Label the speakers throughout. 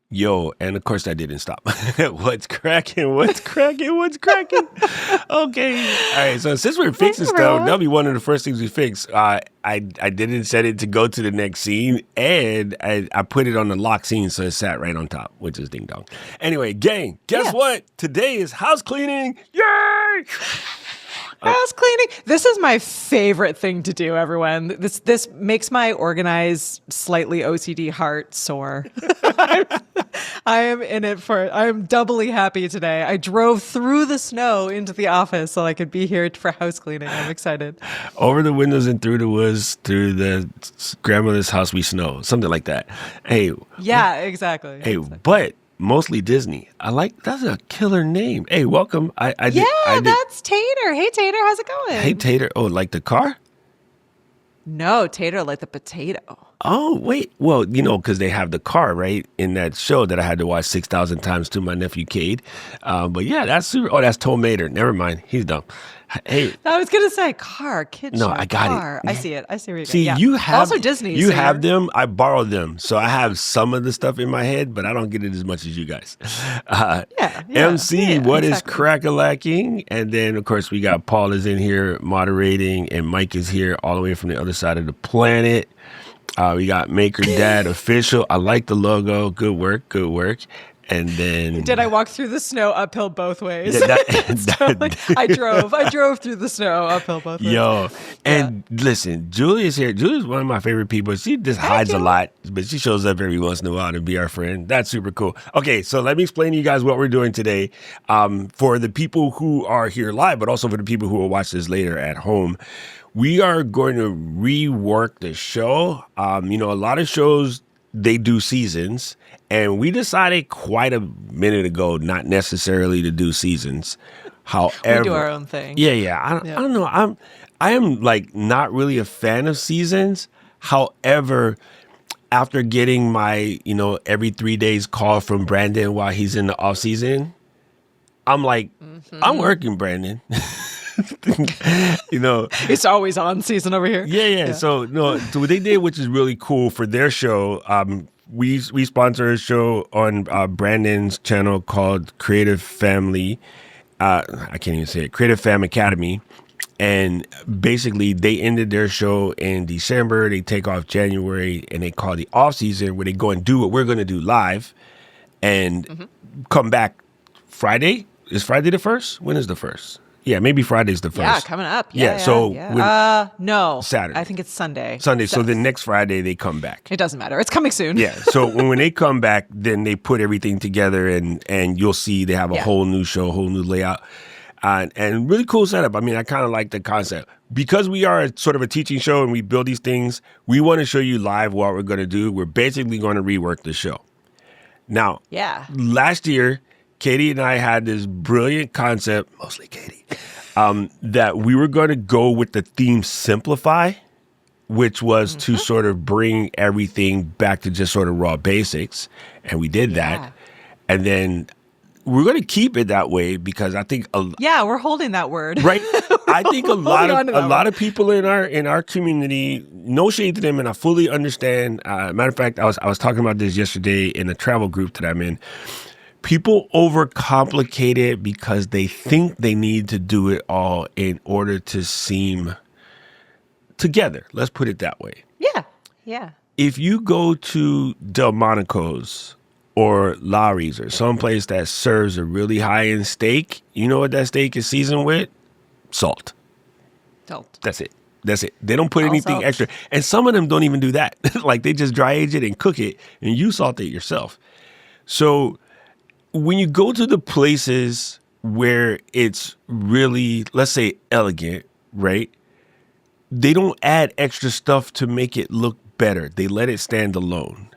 Speaker 1: Yo, and of course that didn't stop. What's cracking? What's cracking? What's cracking? Okay. All right. So since we're
Speaker 2: Hey,
Speaker 1: fixing stuff,
Speaker 2: everyone.
Speaker 1: that'll be one of the first things we fix. I didn't set it to go to the next scene, and I put it on the lock scene, so it sat right on top, which is ding dong. Anyway, gang, guess
Speaker 2: Yeah.
Speaker 1: what? Today is house cleaning. Yay!
Speaker 2: House cleaning. This is my favorite thing to do, everyone. This makes my organized, slightly OCD heart sore. I am in it for I am doubly happy today. I drove through the snow into the office so I could be here for house cleaning. I'm excited.
Speaker 1: Over the windows and through the woods, through the grandmother's house we snow, something like that. Hey,
Speaker 2: Yeah, exactly.
Speaker 1: hey, but mostly Disney. I like that's a killer name. Hey, welcome.
Speaker 2: Yeah,
Speaker 1: I did.
Speaker 2: that's Tater. Hey Tater, how's it going?
Speaker 1: Hey, Tater. Oh, like the car?
Speaker 2: No, Tater like the potato.
Speaker 1: Oh, wait. Well, because they have the car, right, in that show that I had to watch 6,000 times to my nephew Cade. But yeah, that's super. Oh, that's Tomater. Never mind. He's dumb. Hey,
Speaker 2: I was gonna say car, kid
Speaker 1: no,
Speaker 2: show,
Speaker 1: I got
Speaker 2: car.
Speaker 1: it.
Speaker 2: I see it. I see where you're
Speaker 1: See,
Speaker 2: going. Yeah.
Speaker 1: you have
Speaker 2: Also Disney.
Speaker 1: You
Speaker 2: so
Speaker 1: have
Speaker 2: you're-
Speaker 1: them. I borrowed them, so I have some of the stuff in my head, but I don't get it as much as you guys.
Speaker 2: Yeah,
Speaker 1: MC, what is
Speaker 2: exactly.
Speaker 1: crack-a-lacking? And then, of course, we got Paul is in here moderating, and Mike is here all the way from the other side of the planet. We got Maker Dad official. I like the logo. Good work. Good work. And then
Speaker 2: Did I walk through the snow uphill both ways?
Speaker 1: Yeah, that-
Speaker 2: It's totally- I drove through the snow uphill both ways.
Speaker 1: Yo, and listen, Julia's here. Julia's one of my favorite people. She just hides a
Speaker 2: Julie.
Speaker 1: lot, but she shows up every once in a while to be our friend. That's super cool. Okay, so let me explain to you guys what we're doing today. For the people who are here live, but also for the people who will watch this later at home, we are going to rework the show. A lot of shows, they do seasons, and we decided quite a minute ago not necessarily to do seasons. However,
Speaker 2: We do our own thing.
Speaker 1: yeah. I don't know. I am like not really a fan of seasons. However, after getting my every 3 days call from Brandon while he's in the off season, I'm like, I'm working, Brandon.
Speaker 2: It's always on season over here.
Speaker 1: Yeah. So what they did, which is really cool for their show. We sponsor a show on Brandon's channel called Creative Family. I can't even say it. Creative Fam Academy. And basically, they ended their show in December. They take off January, and they call the off season where they go and do what we're going to do live, and come back Friday. Is Friday the 1st? When is the 1st? Yeah, maybe Friday's the 1st.
Speaker 2: Yeah, coming up.
Speaker 1: Yeah, so
Speaker 2: no.
Speaker 1: Saturday.
Speaker 2: I think it's Sunday.
Speaker 1: Sunday. So then next Friday they come back.
Speaker 2: It doesn't matter. It's coming soon.
Speaker 1: Yeah. So when they come back, then they put everything together, and you'll see they have a whole new show, whole new layout, and really cool setup. I mean, I kind of like the concept because we are sort of a teaching show and we build these things. We want to show you live what we're going to do. We're basically going to rework the show. Now, last year, Katie and I had this brilliant concept, mostly Katie, that we were going to go with the theme Simplify, which was to sort of bring everything back to just sort of raw basics. And we did that. And then we're going to keep it that way because I think
Speaker 2: we're holding that word.
Speaker 1: right. I think a
Speaker 2: on to that
Speaker 1: lot of people in our community, no shade to them, and I fully understand. Matter of fact, I was talking about this yesterday in a travel group that I'm in. People overcomplicate it because they think they need to do it all in order to seem together. Let's put it that way.
Speaker 2: Yeah.
Speaker 1: If you go to Delmonico's or Lowry's or someplace that serves a really high-end steak, you know what that steak is seasoned with? Salt.
Speaker 2: Salt.
Speaker 1: That's it. They don't put
Speaker 2: All
Speaker 1: anything
Speaker 2: salt.
Speaker 1: extra. And some of them don't even do that. Like they just dry age it and cook it and you salt it yourself. So when you go to the places where it's really, let's say, elegant, right? They don't add extra stuff to make it look better. They let it stand alone.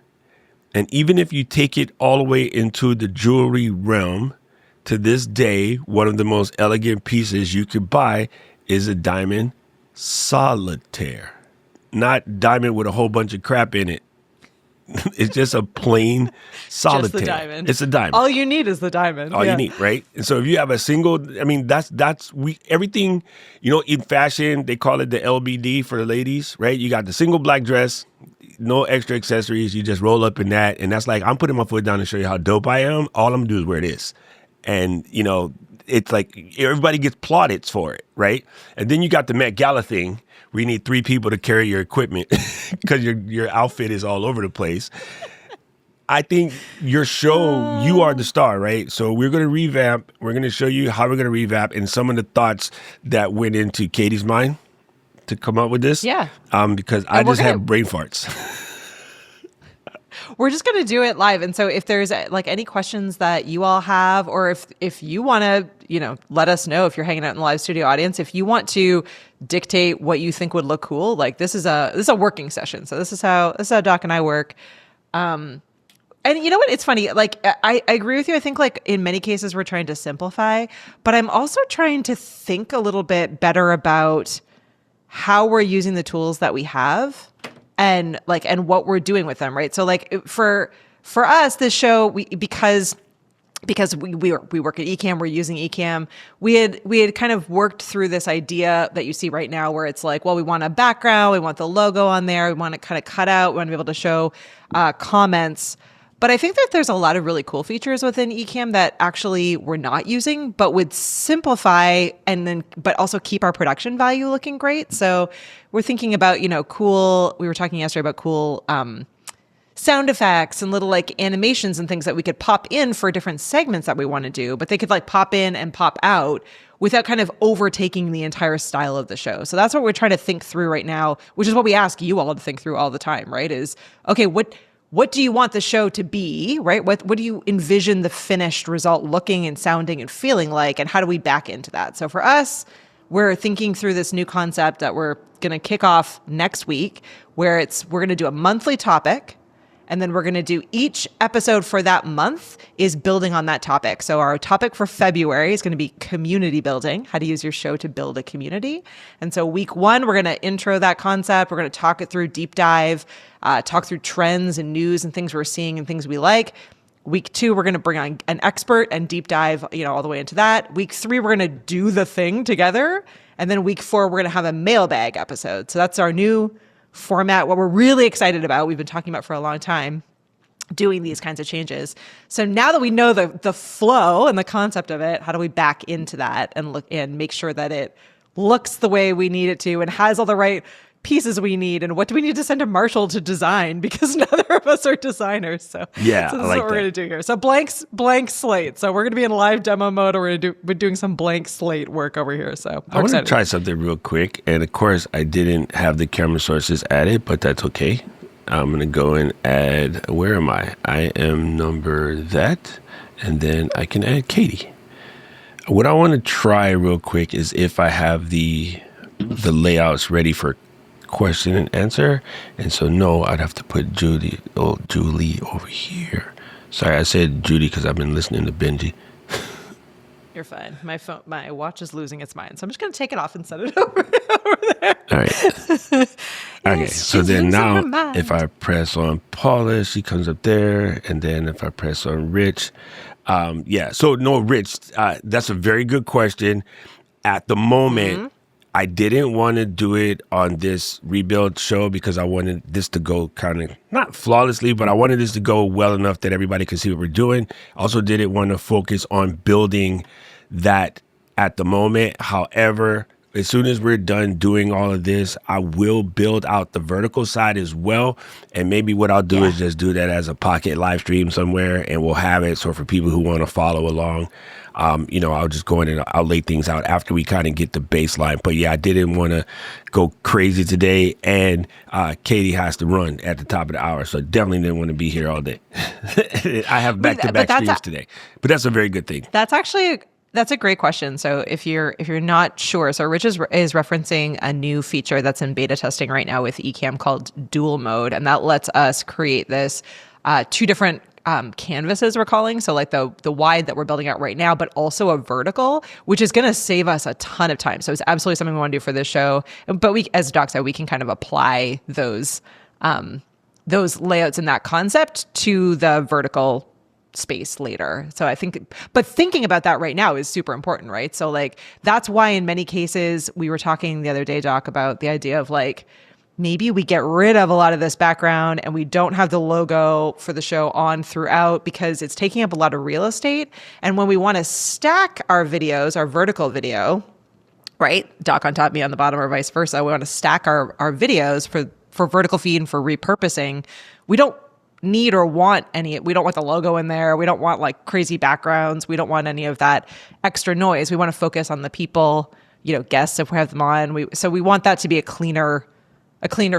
Speaker 1: And even if you take it all the way into the jewelry realm, to this day, one of the most elegant pieces you could buy is a diamond solitaire. Not diamond with a whole bunch of crap in it. It's just a plain solitaire.
Speaker 2: Just the diamond.
Speaker 1: It's a diamond.
Speaker 2: All you need is the diamond.
Speaker 1: All you need, right? And so if you have a single, I mean, that's everything, in fashion, they call it the LBD for the ladies, right? You got the single black dress, no extra accessories. You just roll up in that, and that's like I'm putting my foot down to show you how dope I am. All I'm gonna do is wear this, and it's like everybody gets plaudits for it, right? And then you got the Met Gala thing. We need 3 people to carry your equipment because your outfit is all over the place. I think your show, you are the star, right? So we're going to revamp. We're going to show you how we're going to revamp and some of the thoughts that went into Katie's mind to come up with this.
Speaker 2: Yeah.
Speaker 1: Because I just have brain farts.
Speaker 2: We're just going to do it live. And so if there's like any questions that you all have, or if you want to, let us know if you're hanging out in the live studio audience, if you want to dictate what you think would look cool, like this is a working session. So this is how Doc and I work. And you know what? It's funny. Like, I agree with you. I think like in many cases we're trying to simplify, but I'm also trying to think a little bit better about how we're using the tools that we have and what we're doing with them. Right. So like for us, this show, because we work at Ecamm, we're using Ecamm. We had kind of worked through this idea that you see right now where it's like, well, we want a background, we want the logo on there, we want to kind of cut out, we want to be able to show comments. But I think that there's a lot of really cool features within Ecamm that actually we're not using, but would simplify but also keep our production value looking great. So we're thinking about, cool, we were talking yesterday about cool sound effects and little like animations and things that we could pop in for different segments that we want to do, but they could like pop in and pop out without kind of overtaking the entire style of the show. So that's what we're trying to think through right now, which is what we ask you all to think through all the time, right? Is, okay, what do you want the show to be, right? What do you envision the finished result looking and sounding and feeling like, and how do we back into that? So for us, we're thinking through this new concept that we're going to kick off next week, where we're going to do a monthly topic, and then we're going to do each episode for that month is building on that topic. So our topic for February is going to be community building, how to use your show to build a community. And so week 1, we're going to intro that concept. We're going to talk it through, deep dive, talk through trends and news and things we're seeing and things we like. Week 2, we're going to bring on an expert and deep dive, all the way into that. Week 3, we're going to do the thing together. And then week 4, we're going to have a mailbag episode. So that's our new format, what we're really excited about. We've been talking about for a long time, doing these kinds of changes. So now that we know the flow and the concept of it, how do we back into that and look and make sure that it looks the way we need it to and has all the right pieces we need, and what do we need to send to Marshall to design, because neither of us are designers. So
Speaker 1: yeah,
Speaker 2: so this
Speaker 1: I like
Speaker 2: is what we're going to do here. So blank slate. So we're going to be in live demo mode, or we're doing some blank slate work over here. So
Speaker 1: I want to try something real quick, and of course I didn't have the camera sources added, but that's okay. I'm going to go and add, where am I? I am number that, and then I can add Katie. What I want to try real quick is if I have the layouts ready for question and answer. And so no, I'd have to put Julie over here. Sorry, I said Judy because I've been listening to Benji.
Speaker 2: You're fine. My watch is losing its mind, so I'm just going to take it off and set it over there.
Speaker 1: All right. Okay, so then now if I press on Paula, she comes up there, and then if I press on Rich, so no, Rich, that's a very good question. At the moment, I didn't want to do it on this rebuild show because I wanted this to go kind of not flawlessly, but I wanted this to go well enough that everybody could see what we're doing. Also didn't want to focus on building that at the moment. However, as soon as we're done doing all of this, I will build out the vertical side as well. And maybe what I'll do is just do that as a pocket live stream somewhere, and we'll have it. So for people who want to follow along, I'll just go in and I'll lay things out after we kind of get the baseline. But yeah, I didn't want to go crazy today. And Katie has to run at the top of the hour. So definitely didn't want to be here all day. I have back-to-back streams today. But that's a very good thing.
Speaker 2: That's a great question. So if you're not sure, so Rich is referencing a new feature that's in beta testing right now with Ecamm called dual mode. And that lets us create this 2 different canvases, we're calling. So like the wide that we're building out right now, but also a vertical, which is going to save us a ton of time. So it's absolutely something we want to do for this show. But we, as Doc said, we can kind of apply those layouts and that concept to the vertical space later. So I think, but thinking about that right now is super important, right? So like, that's why in many cases, we were talking the other day, Doc, about the idea of like, maybe we get rid of a lot of this background and we don't have the logo for the show on throughout because it's taking up a lot of real estate. And when we want to stack our videos, our vertical video, right? Doc on top, me on the bottom, or vice versa. We want to stack our videos for vertical feed and for repurposing. We don't need or want we don't want the logo in there. We don't want like crazy backgrounds. We don't want any of that extra noise. We want to focus on the people, guests if we have them on. So we want that to be a cleaner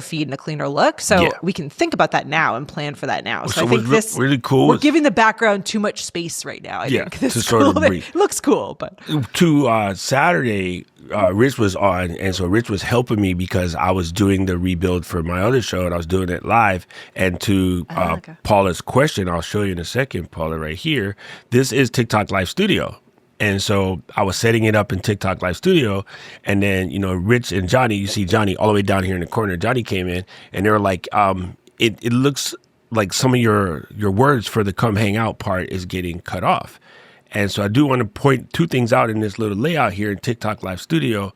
Speaker 2: feed and a cleaner look. So we can think about that now and plan for that now. So I think this
Speaker 1: really cool.
Speaker 2: We're giving the background too much space right now. I think this
Speaker 1: to sort of breathe.
Speaker 2: It looks cool, but
Speaker 1: to Saturday, Rich was on, and so Rich was helping me because I was doing the rebuild for my other show, and I was doing it live. And to Paula's question, I'll show you in a second, Paula, right here. This is TikTok Live Studio. And so I was setting it up in TikTok Live Studio, and then, Rich and Johnny, you see Johnny all the way down here in the corner. Johnny came in, and they were like, it looks like some of your words for the come hang out part is getting cut off. And so I do want to point two things out in this little layout here in TikTok Live Studio.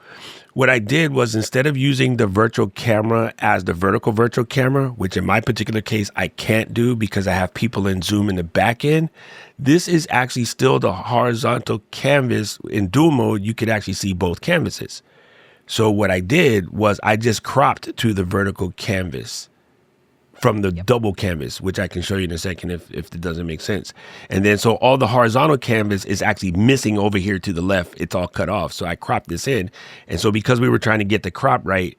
Speaker 1: What I did was, instead of using the virtual camera as the vertical virtual camera, which in my particular case I can't do because I have people in Zoom in the back end, this is actually still the horizontal canvas. In dual mode, you could actually see both canvases. So what I did was I just cropped to the vertical canvas from the double canvas, which I can show you in a second if it doesn't make sense. And then so all the horizontal canvas is actually missing over here to the left. It's all cut off. So I cropped this in. And so because we were trying to get the crop right,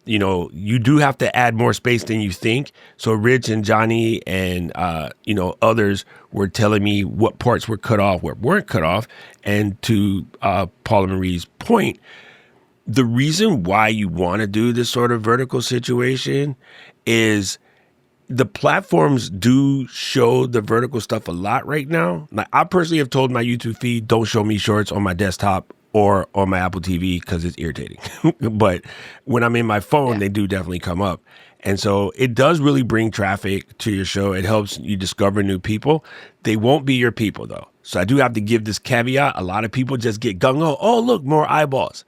Speaker 1: you do have to add more space than you think. So Rich and Johnny and, others were telling me what parts were cut off, what weren't cut off. And to Paula Marie's point, the reason why you want to do this sort of vertical situation is the platforms do show the vertical stuff a lot right now. Like, I personally have told my YouTube feed, don't show me shorts on my desktop or on my Apple TV because it's irritating. But when I'm in my phone, they do definitely come up. And so it does really bring traffic to your show. It helps you discover new people. They won't be your people, though. So I do have to give this caveat. A lot of people just get gung-ho. Oh, look, more eyeballs,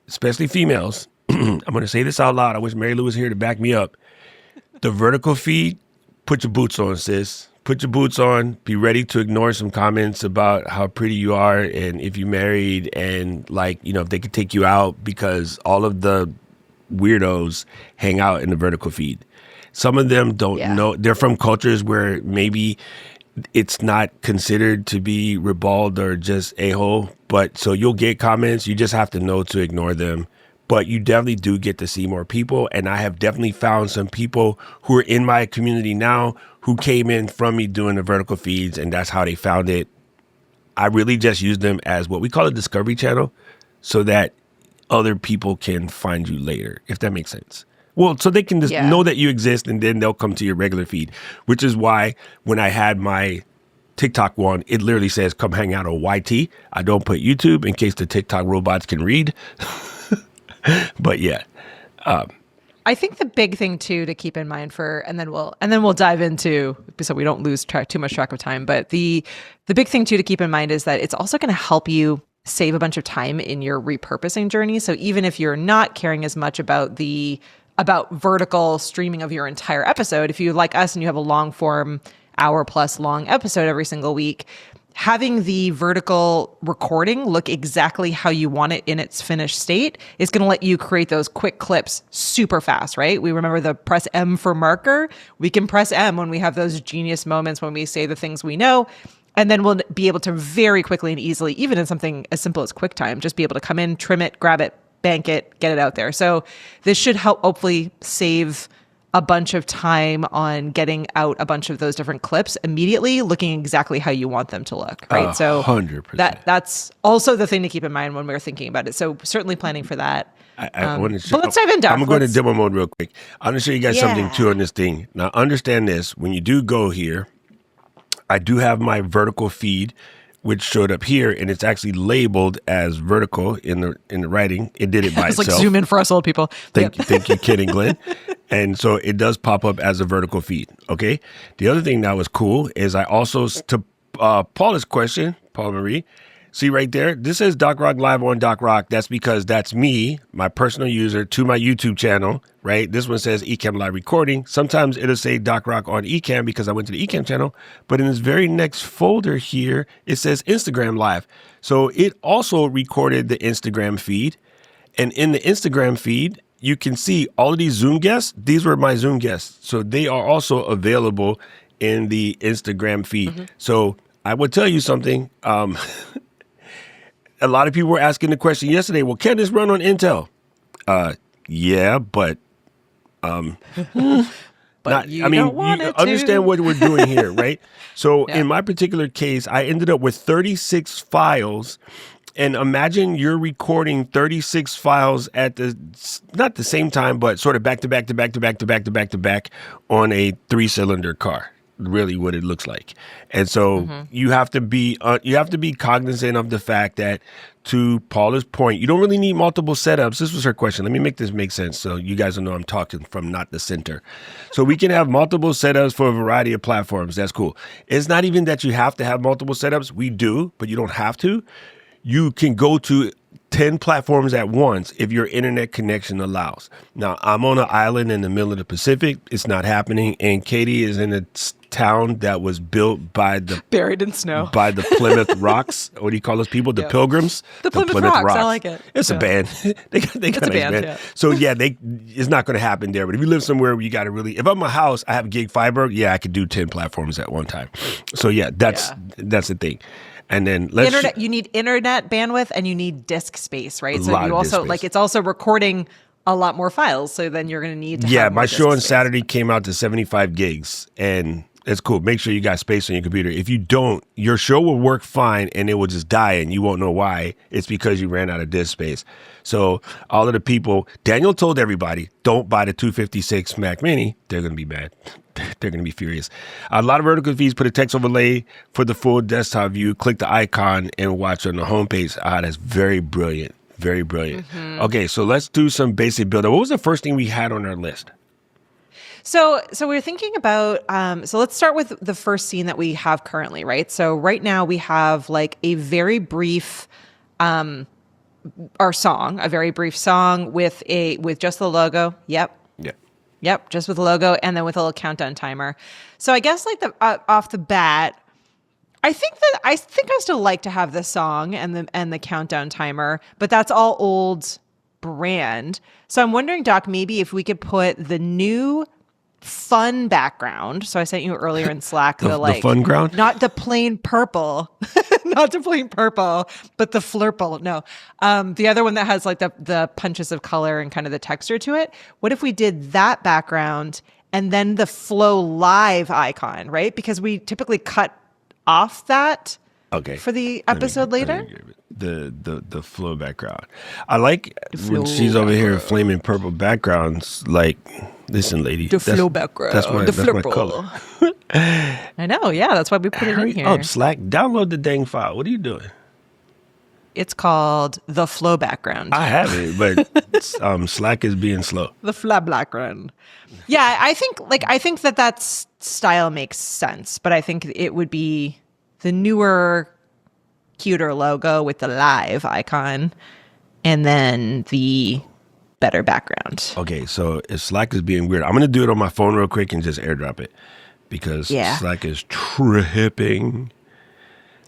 Speaker 1: especially females. I'm going to say this out loud. I wish Mary Lou was here to back me up. The vertical feed, put your boots on, sis. Put your boots on. Be ready to ignore some comments about how pretty you are and if you're married and if they could take you out, because all of the weirdos hang out in the vertical feed. Some of them don't know. They're from cultures where maybe it's not considered to be ribald or just a-hole. But so you'll get comments. You just have to know to ignore them. But you definitely do get to see more people. And I have definitely found some people who are in my community now who came in from me doing the vertical feeds, and that's how they found it. I really just use them as what we call a discovery channel so that other people can find you later, if that makes sense. Well, so they can just know that you exist, and then they'll come to your regular feed, which is why when I had my TikTok one, it literally says, come hang out on YT. I don't put YouTube in case the TikTok robots can read. But
Speaker 2: I think the big thing too to keep in mind and then we'll dive into, so we don't lose too much track of time. But the big thing too to keep in mind is that it's also going to help you save a bunch of time in your repurposing journey. So even if you're not caring as much about vertical streaming of your entire episode, if you like us and you have a long form hour plus long episode every single week, having the vertical recording look exactly how you want it in its finished state is going to let you create those quick clips super fast, right? We remember the press M for marker. We can press M when we have those genius moments when we say the things we know. And then we'll be able to very quickly and easily, even in something as simple as QuickTime, just be able to come in, trim it, grab it, bank it, get it out there. So this should help hopefully save a bunch of time on getting out a bunch of those different clips immediately, looking exactly how you want them to look, right?
Speaker 1: 100%.
Speaker 2: That's also the thing to keep in mind when we're thinking about it. So certainly planning for that.
Speaker 1: But
Speaker 2: let's dive in, Doc.
Speaker 1: I'm going to demo mode real quick. I'm going to show you guys something too on this thing. Now, understand this. When you do go here, I do have my vertical feed, which showed up here, and it's actually labeled as vertical in the writing. It did it by itself.
Speaker 2: It's like zoom in for us old people.
Speaker 1: Thank you, Kid and Glenn. And so it does pop up as a vertical feed. Okay. The other thing that was cool is I also, to Paula's question, Paula Marie. See right there? This says Doc Rock Live on Doc Rock. That's because that's me, my personal user, to my YouTube channel, right? This one says Ecamm Live Recording. Sometimes it'll say Doc Rock on Ecamm because I went to the Ecamm channel. But in this very next folder here, it says Instagram Live. So it also recorded the Instagram feed. And in the Instagram feed, you can see all of these Zoom guests. These were my Zoom guests. So they are also available in the Instagram feed. Mm-hmm. So I would tell you something. A lot of people were asking the question yesterday, well, can this run on Intel? Yeah, but
Speaker 2: but you don't want it to.
Speaker 1: Understand what we're doing here, right? So in my particular case, I ended up with 36 files. And imagine you're recording 36 files at not the same time, but sort of back to back to back to back to back to back to back on a 3-cylinder car. Really what it looks like. And so you have to be cognizant of the fact that, to Paula's point, you don't really need multiple setups. This was her question. Let me make this make sense so you guys will know I'm talking from not the center. So we can have multiple setups for a variety of platforms. That's cool. It's not even that you have to have multiple setups. We do, but you don't have to. You can go to 10 platforms at once if your internet connection allows. Now, I'm on an island in the middle of the Pacific. It's not happening. And Katie is in a town that was built by
Speaker 2: buried in snow
Speaker 1: by the Plymouth Rocks. What do you call those people? The Pilgrims.
Speaker 2: The Plymouth Rocks. I like it.
Speaker 1: It's a band. they got a band. Yeah. So it's not going to happen there. But if you live somewhere where you got to really, if I'm a house, I have gig fiber. Yeah, I could do 10 platforms at one time. So that's the thing. And then
Speaker 2: you need internet bandwidth and you need disk space, right? So you also it's also recording a lot more files. So then you're going to need to have more
Speaker 1: my show on
Speaker 2: space.
Speaker 1: Saturday came out to 75 gigs, and it's cool. Make sure you got space on your computer. If you don't, your show will work fine and it will just die and you won't know why. It's because you ran out of disk space. So all of the people, Daniel told everybody, don't buy the 256 Mac Mini. They're going to be mad. They're going to be furious. A lot of vertical feeds put a text overlay for the full desktop view. Click the icon and watch on the homepage. That's very brilliant. Very brilliant. Mm-hmm. Okay, so let's do some basic build. What was the first thing we had on our list?
Speaker 2: So we're thinking about, so let's start with the first scene that we have currently, right? So right now we have like a very brief, a very brief song with just the logo. Yep, just with the logo and then with a little countdown timer. So I guess like off the bat, I think I still like to have the song and the countdown timer, but that's all old brand. So I'm wondering, Doc, maybe if we could put the new fun background. So I sent you earlier in Slack
Speaker 1: the fun ground,
Speaker 2: not the plain purple, not the plain purple, but the flurple. No, the other one that has like the punches of color and kind of the texture to it. What if we did that background and then the Flow Live icon, right? Because we typically cut off that for the episode later.
Speaker 1: The flow background. I like when she's over here flaming purple backgrounds. Like, listen, lady,
Speaker 2: the flow background.
Speaker 1: That's my color.
Speaker 2: I know. Yeah, that's why we put it in here.
Speaker 1: Oh, Slack, download the dang file. What are you doing?
Speaker 2: It's called the flow background.
Speaker 1: I have it, but Slack is being slow.
Speaker 2: The flow background. Yeah, I think that style makes sense, but I think it would be the newer, cuter logo with the live icon and then the better background.
Speaker 1: Okay, so if Slack is being weird, I'm going to do it on my phone real quick and just airdrop it because Slack is tripping.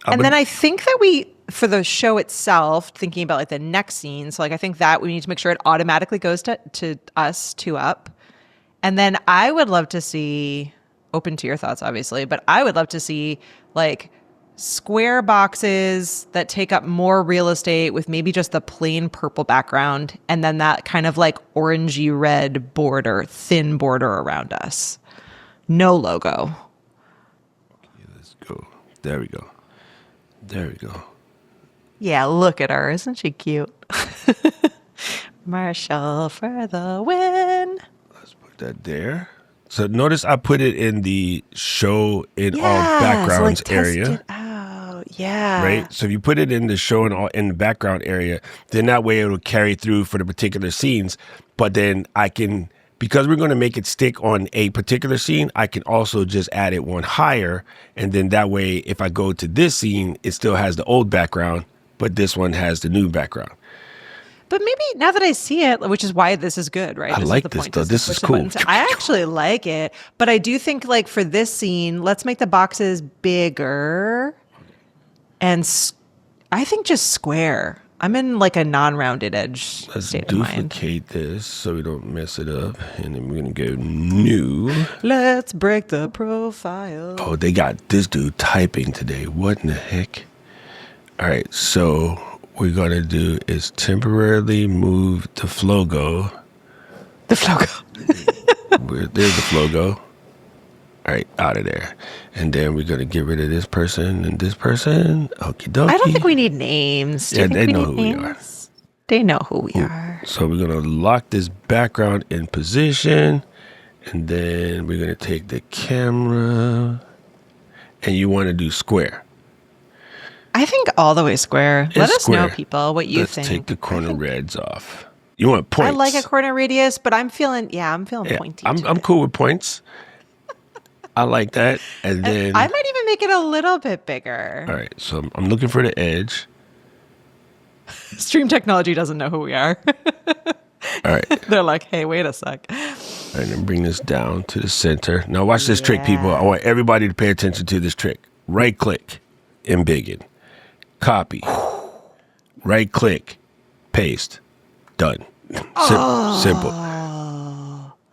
Speaker 2: And then I think that for the show itself, thinking about like the next scene, so like I think that we need to make sure it automatically goes to us 2UP. And then I would love to see, open to your thoughts obviously, but I would love to see like square boxes that take up more real estate with maybe just the plain purple background and then that kind of like orangey red border, thin border around us. No logo.
Speaker 1: Okay, let's go. There we go. There we go.
Speaker 2: Yeah, look at her. Isn't she cute? Marshall for the win.
Speaker 1: Let's put that there. So notice I put it in the show in all backgrounds area.
Speaker 2: Yeah.
Speaker 1: Right. So if you put it in the show in the background area, then that way it'll carry through for the particular scenes. But then because we're going to make it stick on a particular scene, I can also just add it one higher. And then that way, if I go to this scene, it still has the old background, but this one has the new background.
Speaker 2: But maybe now that I see it, which is why this is good, right?
Speaker 1: I like this though. This is cool.
Speaker 2: I actually like it, but I do think like for this scene, let's make the boxes bigger, and I think just square. I'm in like a non-rounded edge state of mind.
Speaker 1: Let's duplicate this so we don't mess it up, and then we're gonna go new.
Speaker 2: Let's break the profile.
Speaker 1: Oh, they got this dude typing today. What in the heck? All right, so what we're gonna do is temporarily move the Flogo.
Speaker 2: The Flogo.
Speaker 1: There's the Flogo. All right, out of there. And then we're going to get rid of this person and this person. Okie dokie.
Speaker 2: I don't think we need names.
Speaker 1: Yeah, they know who we are.
Speaker 2: They know who we are.
Speaker 1: So we're going to lock this background in position. And then we're going to take the camera. And you want to do square.
Speaker 2: I think all the way square. Let us know, people, what you think.
Speaker 1: Let's take the corner reds off. You want points.
Speaker 2: I like a corner radius, but I'm feeling pointy.
Speaker 1: I'm cool with points. I like that. And then
Speaker 2: I might even make it a little bit bigger.
Speaker 1: All right. So I'm looking for the edge.
Speaker 2: Stream technology doesn't know who we are.
Speaker 1: All right.
Speaker 2: They're like, hey, wait a sec.
Speaker 1: All right, then bring this down to the center. Now watch this trick, people. I want everybody to pay attention to this trick. Right click, embiggen. Copy. Right click, paste. Done. Simple.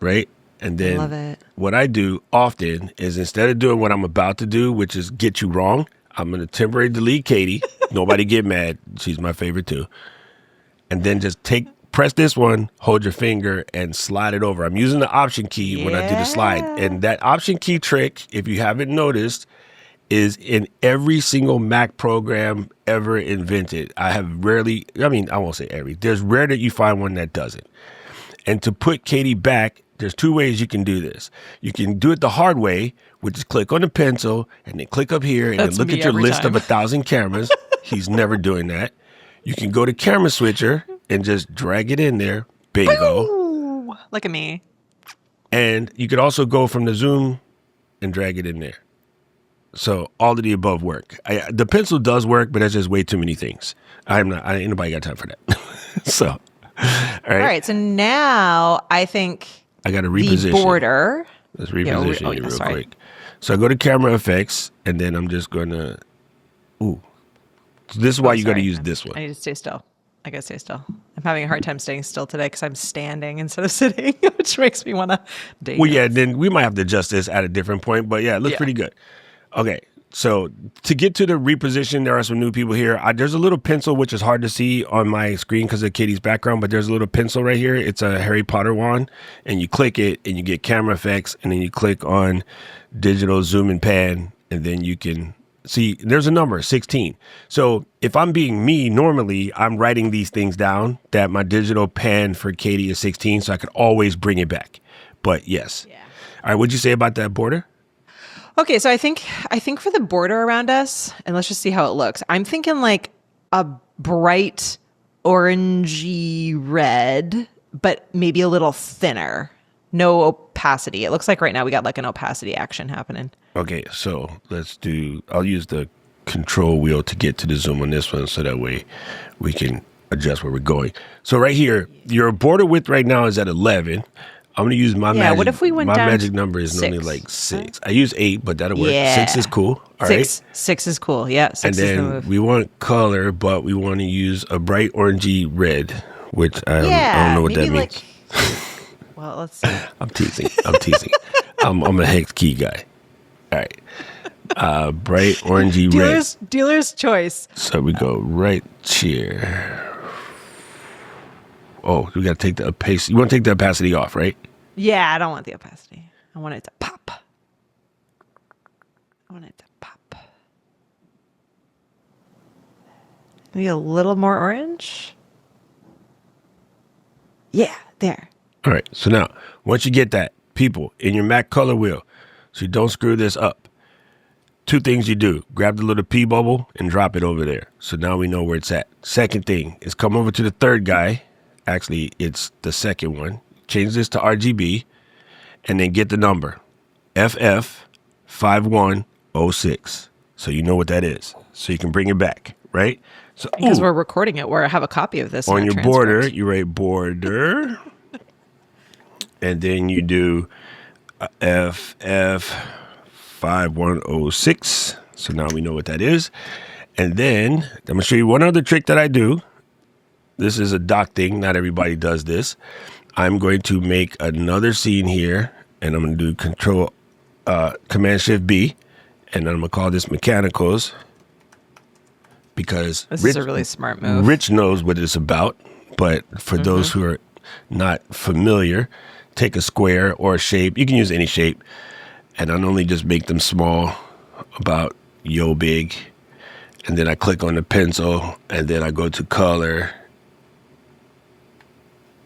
Speaker 1: Right? And then
Speaker 2: Love it.
Speaker 1: What I do often is instead of doing what I'm about to do, which is get you wrong, I'm going to temporarily delete Katie. Nobody get mad. She's my favorite too. And then just press this one, hold your finger, and slide it over. I'm using the Option key when I do the slide. And that Option key trick, if you haven't noticed, is in every single Mac program ever invented. I won't say every. There's rare that you find one that does it. And to put Katie back, there's two ways you can do this. You can do it the hard way, which is click on the pencil and then click up here and then look at your list of 1,000 cameras. He's never doing that. You can go to camera switcher and just drag it in there. Bingo.
Speaker 2: Ooh, look at me.
Speaker 1: And you could also go from the zoom and drag it in there. So all of the above work. The pencil does work, but that's just way too many things. Ain't nobody got time for that. So, all right.
Speaker 2: So now I think
Speaker 1: I got to reposition.
Speaker 2: The border.
Speaker 1: Let's reposition it real quick. So I go to camera effects, and then I'm just going to, So this is why you got to use this one.
Speaker 2: I need to stay still. I got to stay still. I'm having a hard time staying still today because I'm standing instead of sitting, which makes me want to dance.
Speaker 1: Well, yeah, then we might have to adjust this at a different point, but yeah, it looks pretty good. Okay, so to get to the reposition, there are some new people here. There's a little pencil, which is hard to see on my screen because of Katie's background, but there's a little pencil right here. It's a Harry Potter wand, and you click it, and you get camera effects, and then you click on digital zoom and pan, and then you can see there's a number, 16. So if I'm being me, normally I'm writing these things down that my digital pan for Katie is 16, so I could always bring it back. But yes. Yeah. All right, what'd you say about that border?
Speaker 2: Okay, so I think for the border around us, and let's just see how it looks. I'm thinking like a bright orangey red, but maybe a little thinner. No opacity. It looks like right now we got like an opacity action happening.
Speaker 1: Okay, so I'll use the control wheel to get to the zoom on this one so that way we can adjust where we're going. So right here, your border width right now is at 11. I'm going to use my magic.
Speaker 2: What if we went
Speaker 1: my
Speaker 2: down
Speaker 1: magic number is
Speaker 2: 6?
Speaker 1: Normally like 6. I use 8, but that'll work.
Speaker 2: Yeah.
Speaker 1: 6 is cool. All right.
Speaker 2: 6 is cool. Yeah, 6
Speaker 1: and
Speaker 2: is the
Speaker 1: then
Speaker 2: move.
Speaker 1: we want color, but we want to use a bright orangey red, which I don't know what that means.
Speaker 2: Well, let's see.
Speaker 1: I'm teasing. I'm a hex key guy. All right. Bright orangey red.
Speaker 2: Dealer's choice.
Speaker 1: So we go right here. Oh, we got to take the opacity. You want to take the opacity off, right?
Speaker 2: Yeah, I don't want the opacity. I want it to pop. Maybe a little more orange. Yeah, there.
Speaker 1: All right. So now, once you get that, people, in your Mac color wheel, so you don't screw this up, 2 things you do. Grab the little P bubble and drop it over there. So now we know where it's at. Second thing is come over to the third guy. Actually, it's the second one. Change this to RGB and then get the number FF5106. So you know what that is. So you can bring it back, right? So
Speaker 2: because we're recording it, where I have a copy of this
Speaker 1: on
Speaker 2: in
Speaker 1: your
Speaker 2: our
Speaker 1: border,
Speaker 2: transcript.
Speaker 1: you write border, and then you do FF5106. So now we know what that is. And then I'm going to show you one other trick that I do. This is a doc thing. Not everybody does this. I'm going to make another scene here, and I'm going to do Command Shift B, and then I'm going to call this Mechanicals, because
Speaker 2: This is a really smart move.
Speaker 1: Rich knows what it's about, but for those who are not familiar, take a square or a shape. You can use any shape, and I normally just make them small, about yo big, and then I click on the pencil, and then I go to color,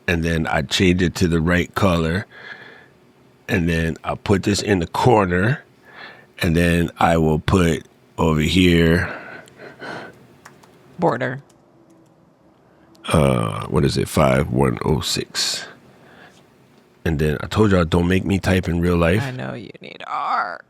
Speaker 1: and then I change it to the right color, and then I'll put this in the corner, and then I will put over here,
Speaker 2: Border.
Speaker 1: what is it, 5106. And then I told y'all, don't make me type in real life.
Speaker 2: I know you need art.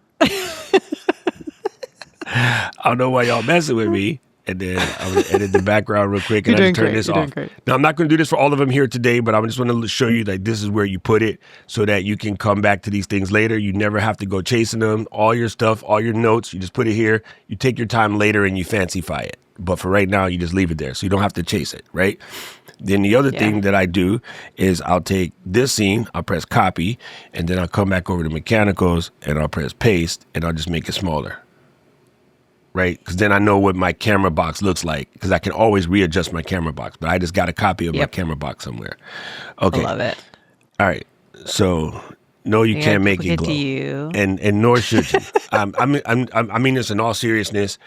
Speaker 1: I don't know why y'all messing with me. And then I'm going to edit the background real quick, and I just turn this off. Now, I'm not going to do this for all of them here today, but I just want to show you that this is where you put it so that you can come back to these things later. You never have to go chasing them. All your stuff, all your notes, you just put it here. You take your time later and you fancyfy it. But for right now, you just leave it there so you don't have to chase it, right? Then the other thing that I do is I'll take this scene, I'll press copy, and then I'll come back over to Mechanicals, and I'll press paste, and I'll just make it smaller. Right? Because then I know what my camera box looks like, because I can always readjust my camera box, but I just got a copy of my camera box somewhere. Okay.
Speaker 2: I love it.
Speaker 1: All right. So, no, you can't make it glow. And nor should you. I mean this in all seriousness.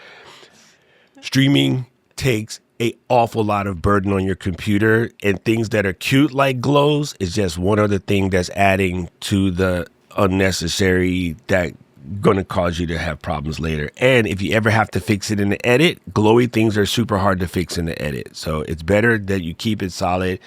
Speaker 1: Streaming takes an awful lot of burden on your computer, and things that are cute like glows is just one other thing that's adding to the unnecessary that going to cause you to have problems later. And if you ever have to fix it in the edit, glowy things are super hard to fix in the edit. So it's better that you keep it solid.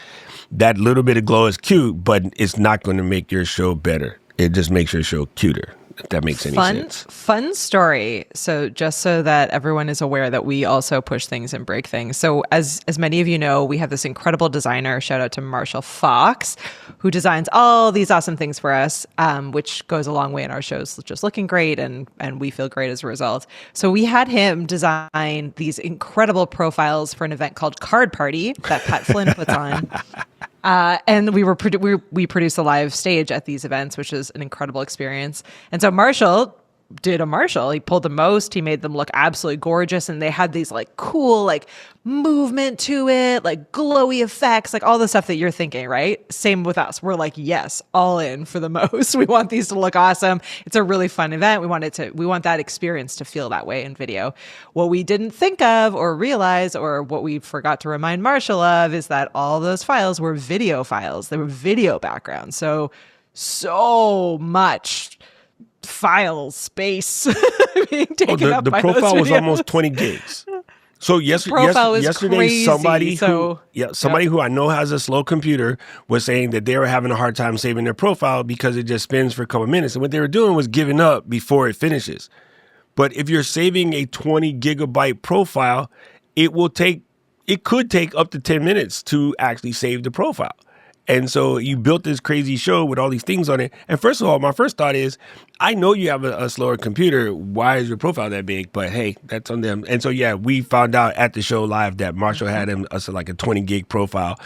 Speaker 1: That little bit of glow is cute, but it's not going to make your show better. It just makes your show cuter, if that makes any sense.
Speaker 2: Fun story. So just so that everyone is aware that we also push things and break things. So as many of you know, we have this incredible designer, shout out to Marshall Fox, who designs all these awesome things for us, which goes a long way in our shows just looking great, and we feel great as a result. So we had him design these incredible profiles for an event called Card Party that Pat Flynn puts on. And we produce a live stage at these events, which is an incredible experience. And so Marshall did a Marshall. He pulled the most. He made them look absolutely gorgeous. And they had these like cool like movement to it, like glowy effects, like all the stuff that you're thinking, right? Same with us. We're like, yes, all in for the most. We want these to look awesome. It's a really fun event. We want that experience to feel that way in video. What we didn't think of or realize, or what we forgot to remind Marshall of, is that all those files were video files. They were video backgrounds. So much file space being taken up by those videos.
Speaker 1: The profile was almost 20 gigs. So yesterday,
Speaker 2: crazy.
Speaker 1: somebody who I know has a slow computer was saying that they were having a hard time saving their profile because it just spins for a couple of minutes. And what they were doing was giving up before it finishes. But if you're saving a 20 gigabyte profile, it could take up to 10 minutes to actually save the profile. And so you built this crazy show with all these things on it. And first of all, my first thought is, I know you have a slower computer. Why is your profile that big? But hey, that's on them. And so, yeah, we found out at the show live that Marshall had us like a 20 gig profile.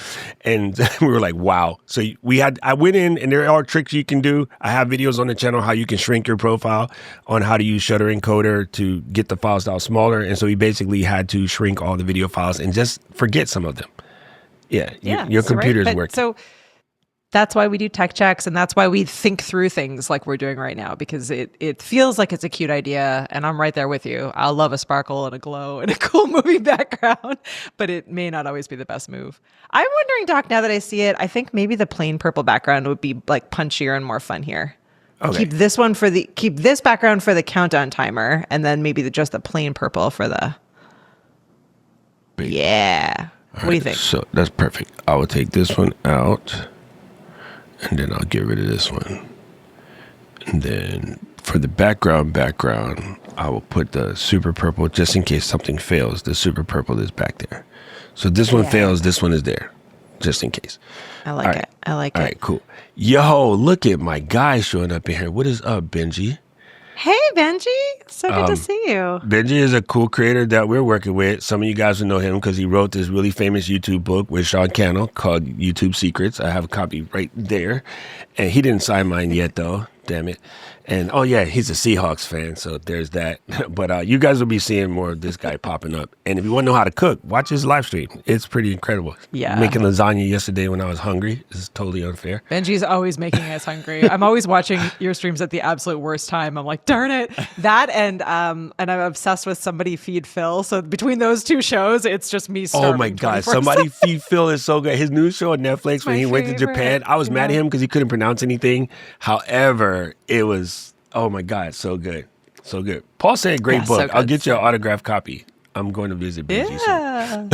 Speaker 1: And we were like, wow. So I went in, and there are tricks you can do. I have videos on the channel how you can shrink your profile, on how to use Shutter Encoder to get the file style smaller. And so we basically had to shrink all the video files and just forget some of them. Yeah, your computer's working.
Speaker 2: So that's why we do tech checks, and that's why we think through things like we're doing right now, because it feels like it's a cute idea, and I'm right there with you. I'll love a sparkle and a glow and a cool movie background, but it may not always be the best move. I'm wondering, Doc, now that I see it, I think maybe the plain purple background would be like punchier and more fun here. Okay. Keep this background for the countdown timer, and then maybe just the plain purple for the. Yeah. What do you think?
Speaker 1: So that's perfect. I will take this one out, and then I'll get rid of this one. And then for the background, I will put the super purple just in case something fails. The super purple is back there. So this one fails. This one is there just in case.
Speaker 2: I like it. I like it.
Speaker 1: All right, cool. Yo, look at my guy showing up in here. What is up, Benji?
Speaker 2: Hey, Benji. So good to see you.
Speaker 1: Benji is a cool creator that we're working with. Some of you guys will know him because he wrote this really famous YouTube book with Sean Cannell called YouTube Secrets. I have a copy right there. And he didn't sign mine yet, though. Damn it. And, oh, yeah, he's a Seahawks fan, so there's that. But you guys will be seeing more of this guy popping up. And if you want to know how to cook, watch his live stream. It's pretty incredible.
Speaker 2: Yeah.
Speaker 1: Making lasagna yesterday when I was hungry is totally unfair.
Speaker 2: Benji's always making us hungry. I'm always watching your streams at the absolute worst time. I'm like, darn it. That and I'm obsessed with Somebody Feed Phil. So between those two shows, it's just me starving.
Speaker 1: Oh, my God. Somebody Feed Phil is so good. His new show on Netflix when he went to Japan, I was mad at him because he couldn't pronounce anything. However, it was, oh my God, so good. So good. Paul said, great book. So I'll get you an autographed copy. I'm going to visit Benji soon.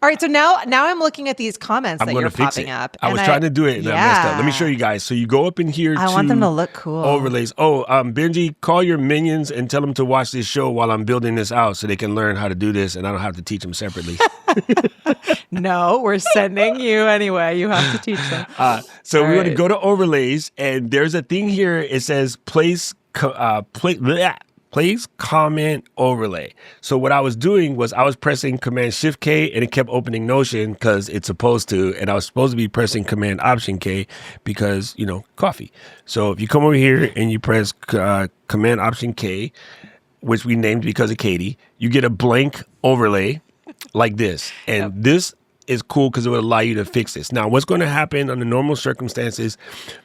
Speaker 2: All right, so now I'm looking at these comments that you're popping up.
Speaker 1: I was trying to do it and I messed up. Let me show you guys. So you go up in here
Speaker 2: I want them to look cool.
Speaker 1: Overlays. Oh, Benji, call your minions and tell them to watch this show while I'm building this out so they can learn how to do this and I don't have to teach them separately.
Speaker 2: No, we're sending you anyway. You have to teach them.
Speaker 1: So we're going to go to overlays and there's a thing here. It says place comment overlay. So what I was doing was I was pressing Command Shift K and it kept opening Notion because it's supposed to, and I was supposed to be pressing Command Option K because, coffee. So if you come over here and you press Command Option K, which we named because of Katie, you get a blank overlay like this. And this is cool because it would allow you to fix this. Now, what's going to happen under normal circumstances,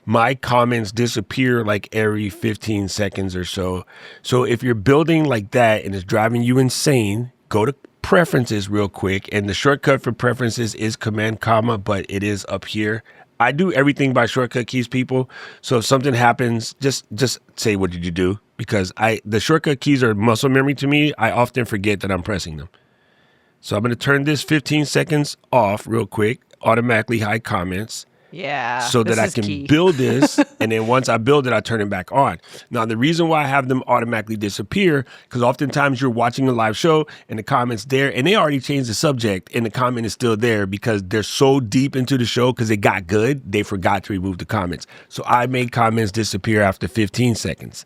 Speaker 1: my comments disappear like every 15 seconds or so. So if you're building like that and it's driving you insane, go to preferences real quick. And the shortcut for preferences is Command comma, but it is up here. I do everything by shortcut keys, people. So if something happens, just say, what did you do? Because the shortcut keys are muscle memory to me. I often forget that I'm pressing them. So I'm going to turn this 15 seconds off real quick, automatically hide comments.
Speaker 2: Yeah.
Speaker 1: So that I can build this. And then once I build it, I turn it back on. Now, the reason why I have them automatically disappear, because oftentimes you're watching a live show and the comment's there and they already changed the subject and the comment is still there because they're so deep into the show because it got good, they forgot to remove the comments. So I make comments disappear after 15 seconds.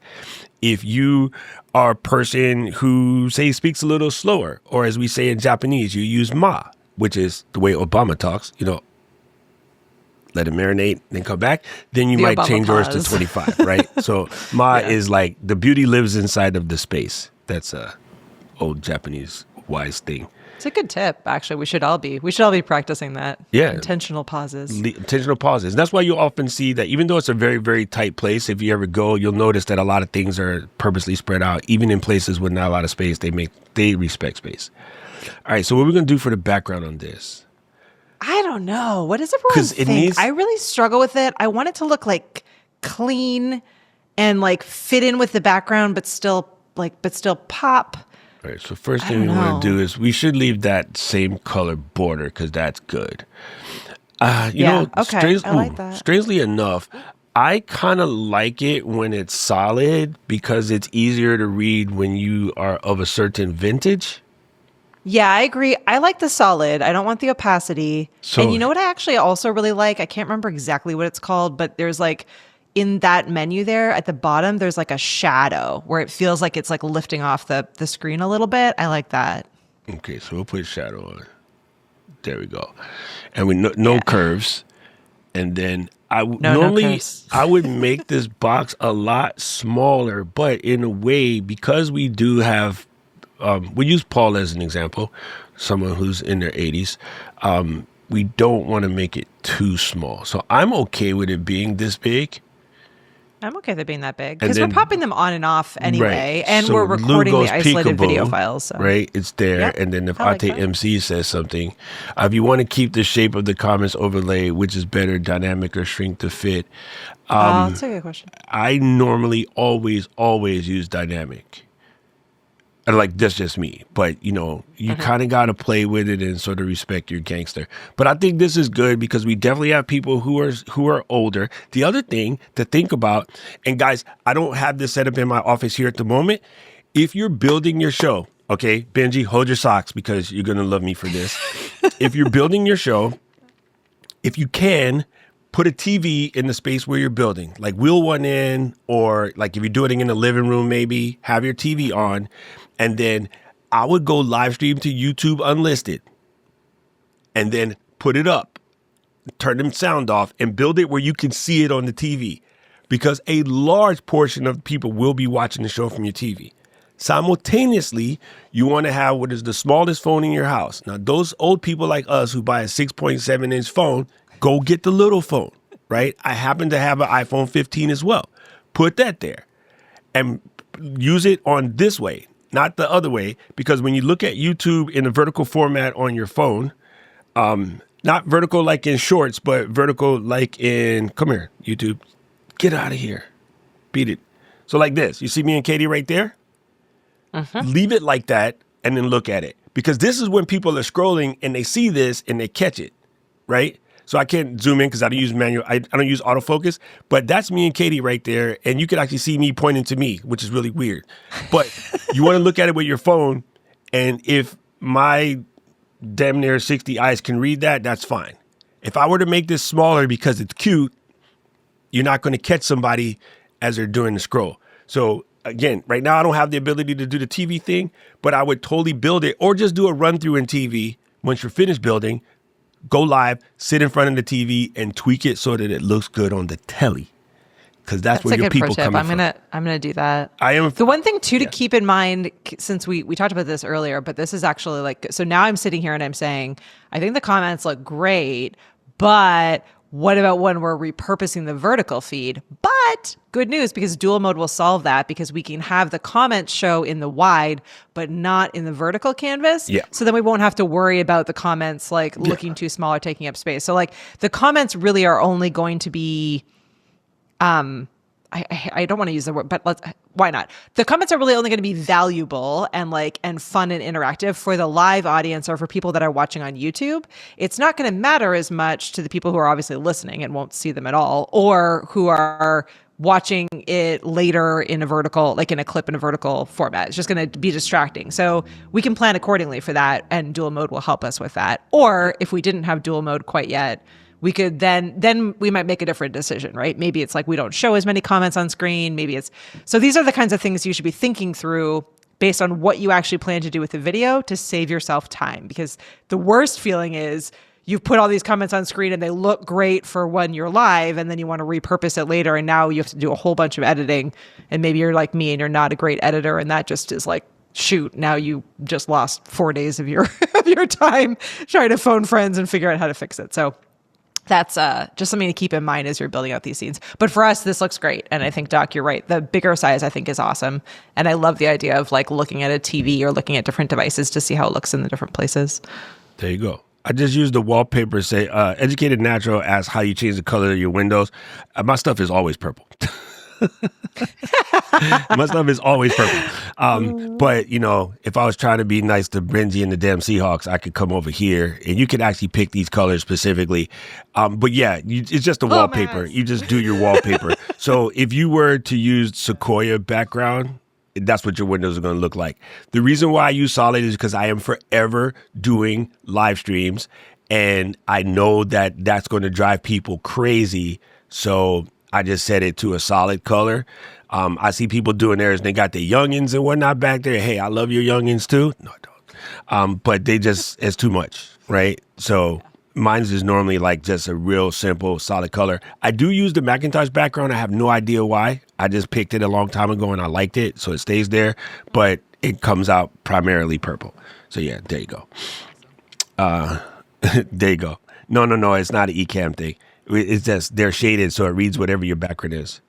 Speaker 1: If you are a person who, say, speaks a little slower, or as we say in Japanese, you use ma, which is the way Obama talks, let it marinate, then come back, then you might change yours to 25, right? So ma is like the beauty lives inside of the space. That's a old Japanese wise thing.
Speaker 2: It's a good tip, actually. We should all be practicing that.
Speaker 1: Yeah.
Speaker 2: Intentional pauses.
Speaker 1: Intentional pauses. And that's why you'll often see that even though it's a very, very tight place, if you ever go, you'll notice that a lot of things are purposely spread out. Even in places with not a lot of space, they respect space. All right, so what are we going to do for the background on this?
Speaker 2: I don't know. What does everyone think? I really struggle with it. I want it to look like clean and like fit in with the background, but still pop.
Speaker 1: All right, so first thing we want to do is we should leave that same color border because that's good. Strangely enough, I kind of like it when it's solid because it's easier to read when you are of a certain vintage.
Speaker 2: Yeah, I agree. I like the solid. I don't want the opacity. And you know what I actually also really like? I can't remember exactly what it's called, but there's like in that menu there at the bottom, there's like a shadow where it feels like it's like lifting off the screen a little bit. I like that.
Speaker 1: Okay, so we'll put shadow on. There we go. And we no curves. And then I would make this box a lot smaller, but in a way, because we do have, we use Paul as an example, someone who's in their 80s. We don't want to make it too small. So I'm okay with it being this big.
Speaker 2: I'm okay with it being that big because we're popping them on and off anyway, and so we're recording the isolated video files. So.
Speaker 1: Right, it's there. Yep. And then if Ate MC says something, if you want to keep the shape of the comments overlay, which is better, dynamic or shrink to fit?
Speaker 2: That's a good question.
Speaker 1: I normally always use dynamic. Like, that's just me. But, you kind of got to play with it and sort of respect your gangster. But I think this is good because we definitely have people who are older. The other thing to think about, and guys, I don't have this set up in my office here at the moment. if you're building your show, okay, Benji, hold your socks because you're going to love me for this. If you're building your show, if you can, put a TV in the space where you're building, like wheel one in, or like if you're doing it in the living room, maybe have your TV on. And then I would go live stream to YouTube unlisted and then put it up, turn the sound off, and build it where you can see it on the TV, because a large portion of people will be watching the show from your TV. Simultaneously, you want to have what is the smallest phone in your house. Now, those old people like us who buy a 6.7-inch phone, go get the little phone, right? I happen to have an iPhone 15 as well. Put that there and use it on this way, not the other way, because when you look at YouTube in a vertical format on your phone, not vertical like in shorts, but vertical like in, come here, YouTube, get out of here, beat it. So like this, you see me and Katie right there? Leave it like that and then look at it, because this is when people are scrolling and they see this and they catch it, right? So I can't zoom in because I don't use manual. I don't use autofocus, but that's me and Katie right there. And you can actually see me pointing to me, which is really weird. But you want to look at it with your phone. And if my damn near 60 eyes can read that, that's fine. If I were to make this smaller because it's cute, you're not going to catch somebody as they're doing the scroll. So again, right now I don't have the ability to do the TV thing, but I would totally build it, or just do a run through in TV. Once you're finished building, go live, sit in front of the TV and tweak it so that it looks good on the telly. Because that's where your people come from.
Speaker 2: I'm gonna do that.
Speaker 1: I am.
Speaker 2: The one thing too to keep in mind, since we talked about this earlier, but this is actually like, so now I'm sitting here and I'm saying, I think the comments look great, but what about when we're repurposing the vertical feed? But good news, because dual mode will solve that, because we can have the comments show in the wide, but not in the vertical canvas.
Speaker 1: Yeah.
Speaker 2: So then we won't have to worry about the comments like looking too small or taking up space. So like the comments really are only going to be, I don't want to use the word, but why not? The comments are really only going to be valuable and fun and interactive for the live audience or for people that are watching on YouTube. It's not going to matter as much to the people who are obviously listening and won't see them at all, or who are watching it later in a vertical, like in a clip in a vertical format. It's just going to be distracting. So we can plan accordingly for that, and dual mode will help us with that. Or if we didn't have dual mode quite yet, we could then we might make a different decision, right? Maybe it's like we don't show as many comments on screen. Maybe it's, so these are the kinds of things you should be thinking through based on what you actually plan to do with the video to save yourself time. Because the worst feeling is you've put all these comments on screen and they look great for when you're live, and then you want to repurpose it later, and now you have to do a whole bunch of editing, and maybe you're like me and you're not a great editor, and that just is like, shoot, now you just lost 4 days of your of your time trying to phone friends and figure out how to fix it. So that's just something to keep in mind as you're building out these scenes. But for us, this looks great. And I think, Doc, you're right. The bigger size, I think, is awesome. And I love the idea of like looking at a TV or looking at different devices to see how it looks in the different places.
Speaker 1: There you go. I just used the wallpaper. Say, Educated Natural asks how you change the color of your windows. My stuff is always purple. My stuff is always purple. But, you know, if I was trying to be nice to Benji and the damn Seahawks, I could come over here and you could actually pick these colors specifically. But yeah, it's just a wallpaper. You just do your wallpaper. So if you were to use Sequoia background, that's what your windows are going to look like. The reason why I use solid is because I am forever doing live streams, and I know that that's going to drive people crazy. So I just set it to a solid color. I see people doing theirs and they got their youngins and whatnot back there. Hey, I love your youngins too. No, I don't. But they just, it's too much, right? So mine's is normally like just a real simple, solid color. I do use the Macintosh background. I have no idea why. I just picked it a long time ago and I liked it, so it stays there. But it comes out primarily purple. So yeah, there you go. There you go. No, it's not an Ecamm thing. It's just they're shaded so it reads whatever your background is.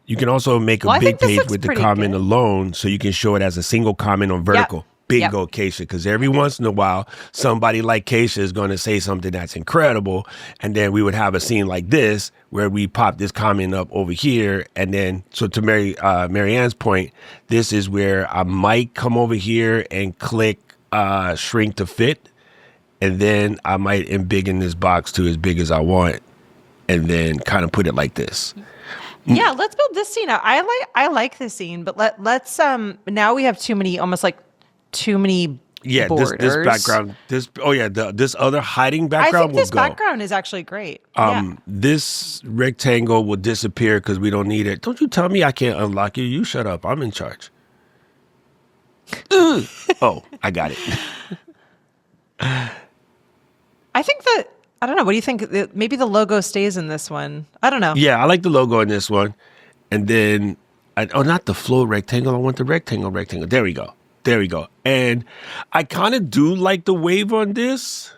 Speaker 1: You can also make a big page with the comment alone, so you can show it as a single comment on vertical. Yep. Bingo, Keisha, because every once in a while, somebody like Keisha is going to say something that's incredible, and then we would have a scene like this where we pop this comment up over here, and then, so to Marianne's point, this is where I might come over here and click shrink to fit, and then I might embiggen this box to as big as I want, and then kind of put it like this.
Speaker 2: Yeah, let's build this scene out. I like this scene, but let's now we have too many
Speaker 1: Yeah,
Speaker 2: borders.
Speaker 1: this background, this other hiding background
Speaker 2: I think
Speaker 1: will
Speaker 2: this
Speaker 1: go.
Speaker 2: background is actually great. Yeah.
Speaker 1: This rectangle will disappear because we don't need it. Don't you tell me I can't unlock you. You shut up. I'm in charge. Oh, I got it.
Speaker 2: I think that, I don't know. What do you think? Maybe the logo stays in this one. I don't know.
Speaker 1: Yeah, I like the logo in this one. And then, not the flow rectangle. I want the rectangle. There we go. And I kind of do like the wave on this.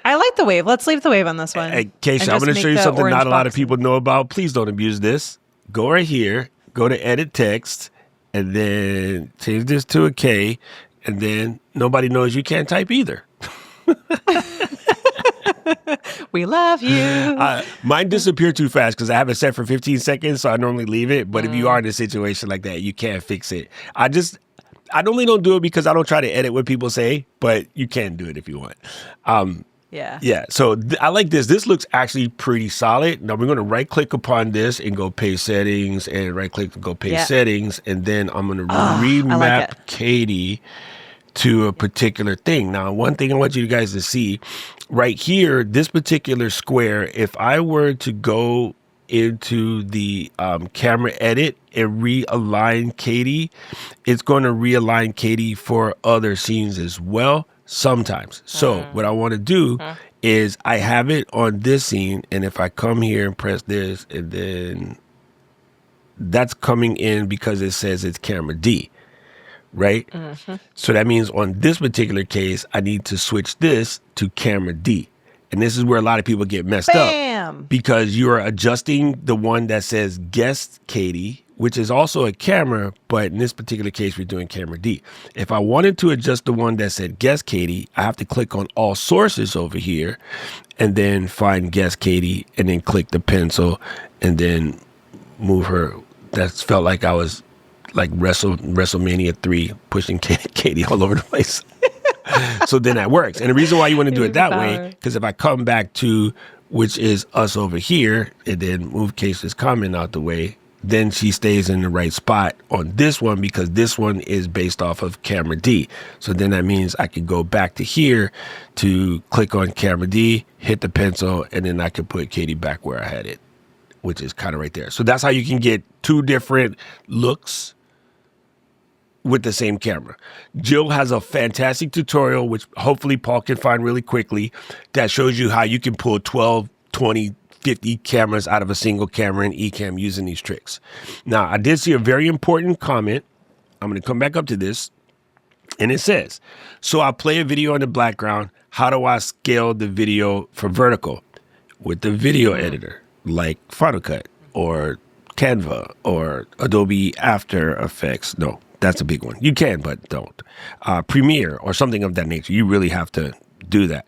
Speaker 2: I like the wave. Let's leave the wave on this one.
Speaker 1: Hey, Keisha, I'm going to show you something not a lot of people know about. Please don't abuse this. Go right here. Go to edit text. And then change this to a K. And then nobody knows you can't type either.
Speaker 2: We love you.
Speaker 1: Mine disappeared too fast because I have it set for 15 seconds, so I normally leave it. But if you are in a situation like that, you can't fix it. I normally don't do it because I don't try to edit what people say, but you can do it if you want. Yeah. So I like this. This looks actually pretty solid. Now we're going to right click upon this and go paste settings, and right click and go paste settings. And then I'm going to remap Katie to a particular thing. Now, one thing I want you guys to see right here, this particular square, if I were to go into the camera edit and realign Katie, it's going to realign Katie for other scenes as well sometimes. So what I want to do is I have it on this scene, and if I come here and press this, and then that's coming in because it says it's camera D. Right? So that means on this particular case, I need to switch this to camera D. And this is where a lot of people get messed up because you're adjusting the one that says guest Katie, which is also a camera, but in this particular case, we're doing camera D. If I wanted to adjust the one that said guest Katie, I have to click on all sources over here and then find guest Katie and then click the pencil and then move her. That's felt like I was like WrestleMania 3 pushing Katie all over the place. So then that works. And the reason why you want to do it that way, because if I come back to, which is us over here, and then move Keisha's comment out the way, then she stays in the right spot on this one because this one is based off of camera D. So then that means I could go back to here to click on camera D, hit the pencil, and then I could put Katie back where I had it, which is kind of right there. So that's how you can get two different looks with the same camera. Jill has a fantastic tutorial, which hopefully Paul can find really quickly, that shows you how you can pull 12, 20, 50 cameras out of a single camera in Ecamm using these tricks. Now, I did see a very important comment. I'm going to come back up to this. And it says, so I play a video in the background. How do I scale the video for vertical? With the video editor, like Final Cut or Canva or Adobe After Effects. No. That's a big one. You can, but don't. Premiere or something of that nature. You really have to do that.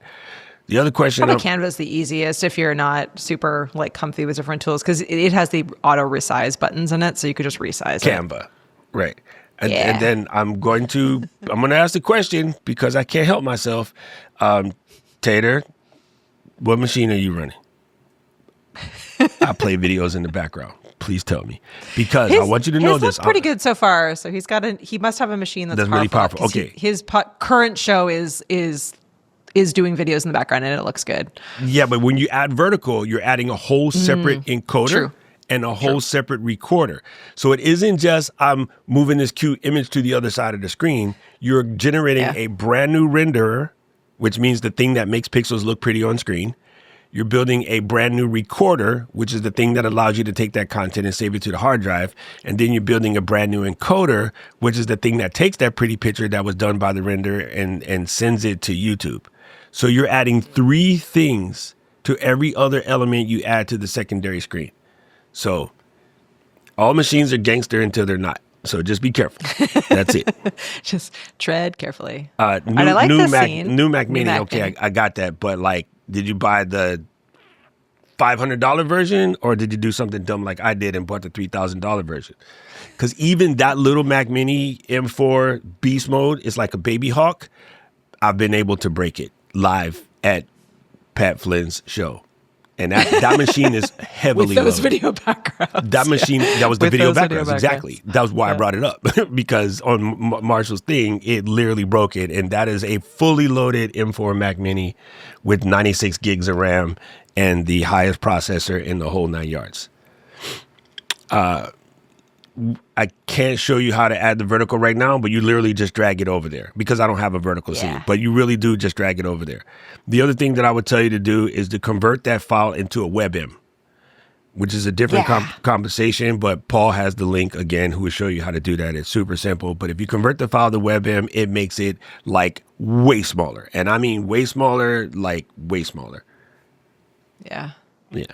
Speaker 1: The other question...
Speaker 2: Probably Canva is the easiest if you're not super like comfy with different tools because it has the auto resize buttons in it, so you could just resize
Speaker 1: Canva. Right. And then I'm going to ask the question because I can't help myself. Tater, what machine are you running? I play videos in the background. Please tell me, because I want you to know this.
Speaker 2: His pretty good so far. So he must have a machine that's
Speaker 1: really powerful. Okay,
Speaker 2: his current show is doing videos in the background and it looks good.
Speaker 1: Yeah, but when you add vertical, you're adding a whole separate encoder and a whole separate recorder. So it isn't just I'm moving this cute image to the other side of the screen. You're generating a brand new renderer, which means the thing that makes pixels look pretty on screen. You're building a brand new recorder, which is the thing that allows you to take that content and save it to the hard drive. And then you're building a brand new encoder, which is the thing that takes that pretty picture that was done by the render and sends it to YouTube. So you're adding 3 things to every other element you add to the secondary screen. So all machines are gangster until they're not. So just be careful. That's it.
Speaker 2: Just tread carefully.
Speaker 1: I like this scene. New Mac Mini. Okay, I got that. But like, did you buy the $500 version or did you do something dumb like I did and bought the $3,000 version? Because even that little Mac Mini M4 beast mode is like a baby hawk. I've been able to break it live at Pat Flynn's show. And that machine is heavily
Speaker 2: with those
Speaker 1: loaded.
Speaker 2: video backgrounds.
Speaker 1: That machine, that was the
Speaker 2: With
Speaker 1: video
Speaker 2: those
Speaker 1: backgrounds. Exactly. That was why I brought it up because on Marshall's thing, it literally broke it. And that is a fully loaded M4 Mac Mini with 96 gigs of RAM and the highest processor in the whole 9 yards. I can't show you how to add the vertical right now, but you literally just drag it over there because I don't have a vertical scene, but you really do just drag it over there. The other thing that I would tell you to do is to convert that file into a WebM, which is a different conversation, but Paul has the link again, who will show you how to do that. It's super simple, but if you convert the file to WebM, it makes it like way smaller. And I mean way smaller, like way smaller.
Speaker 2: Yeah.
Speaker 1: Yeah.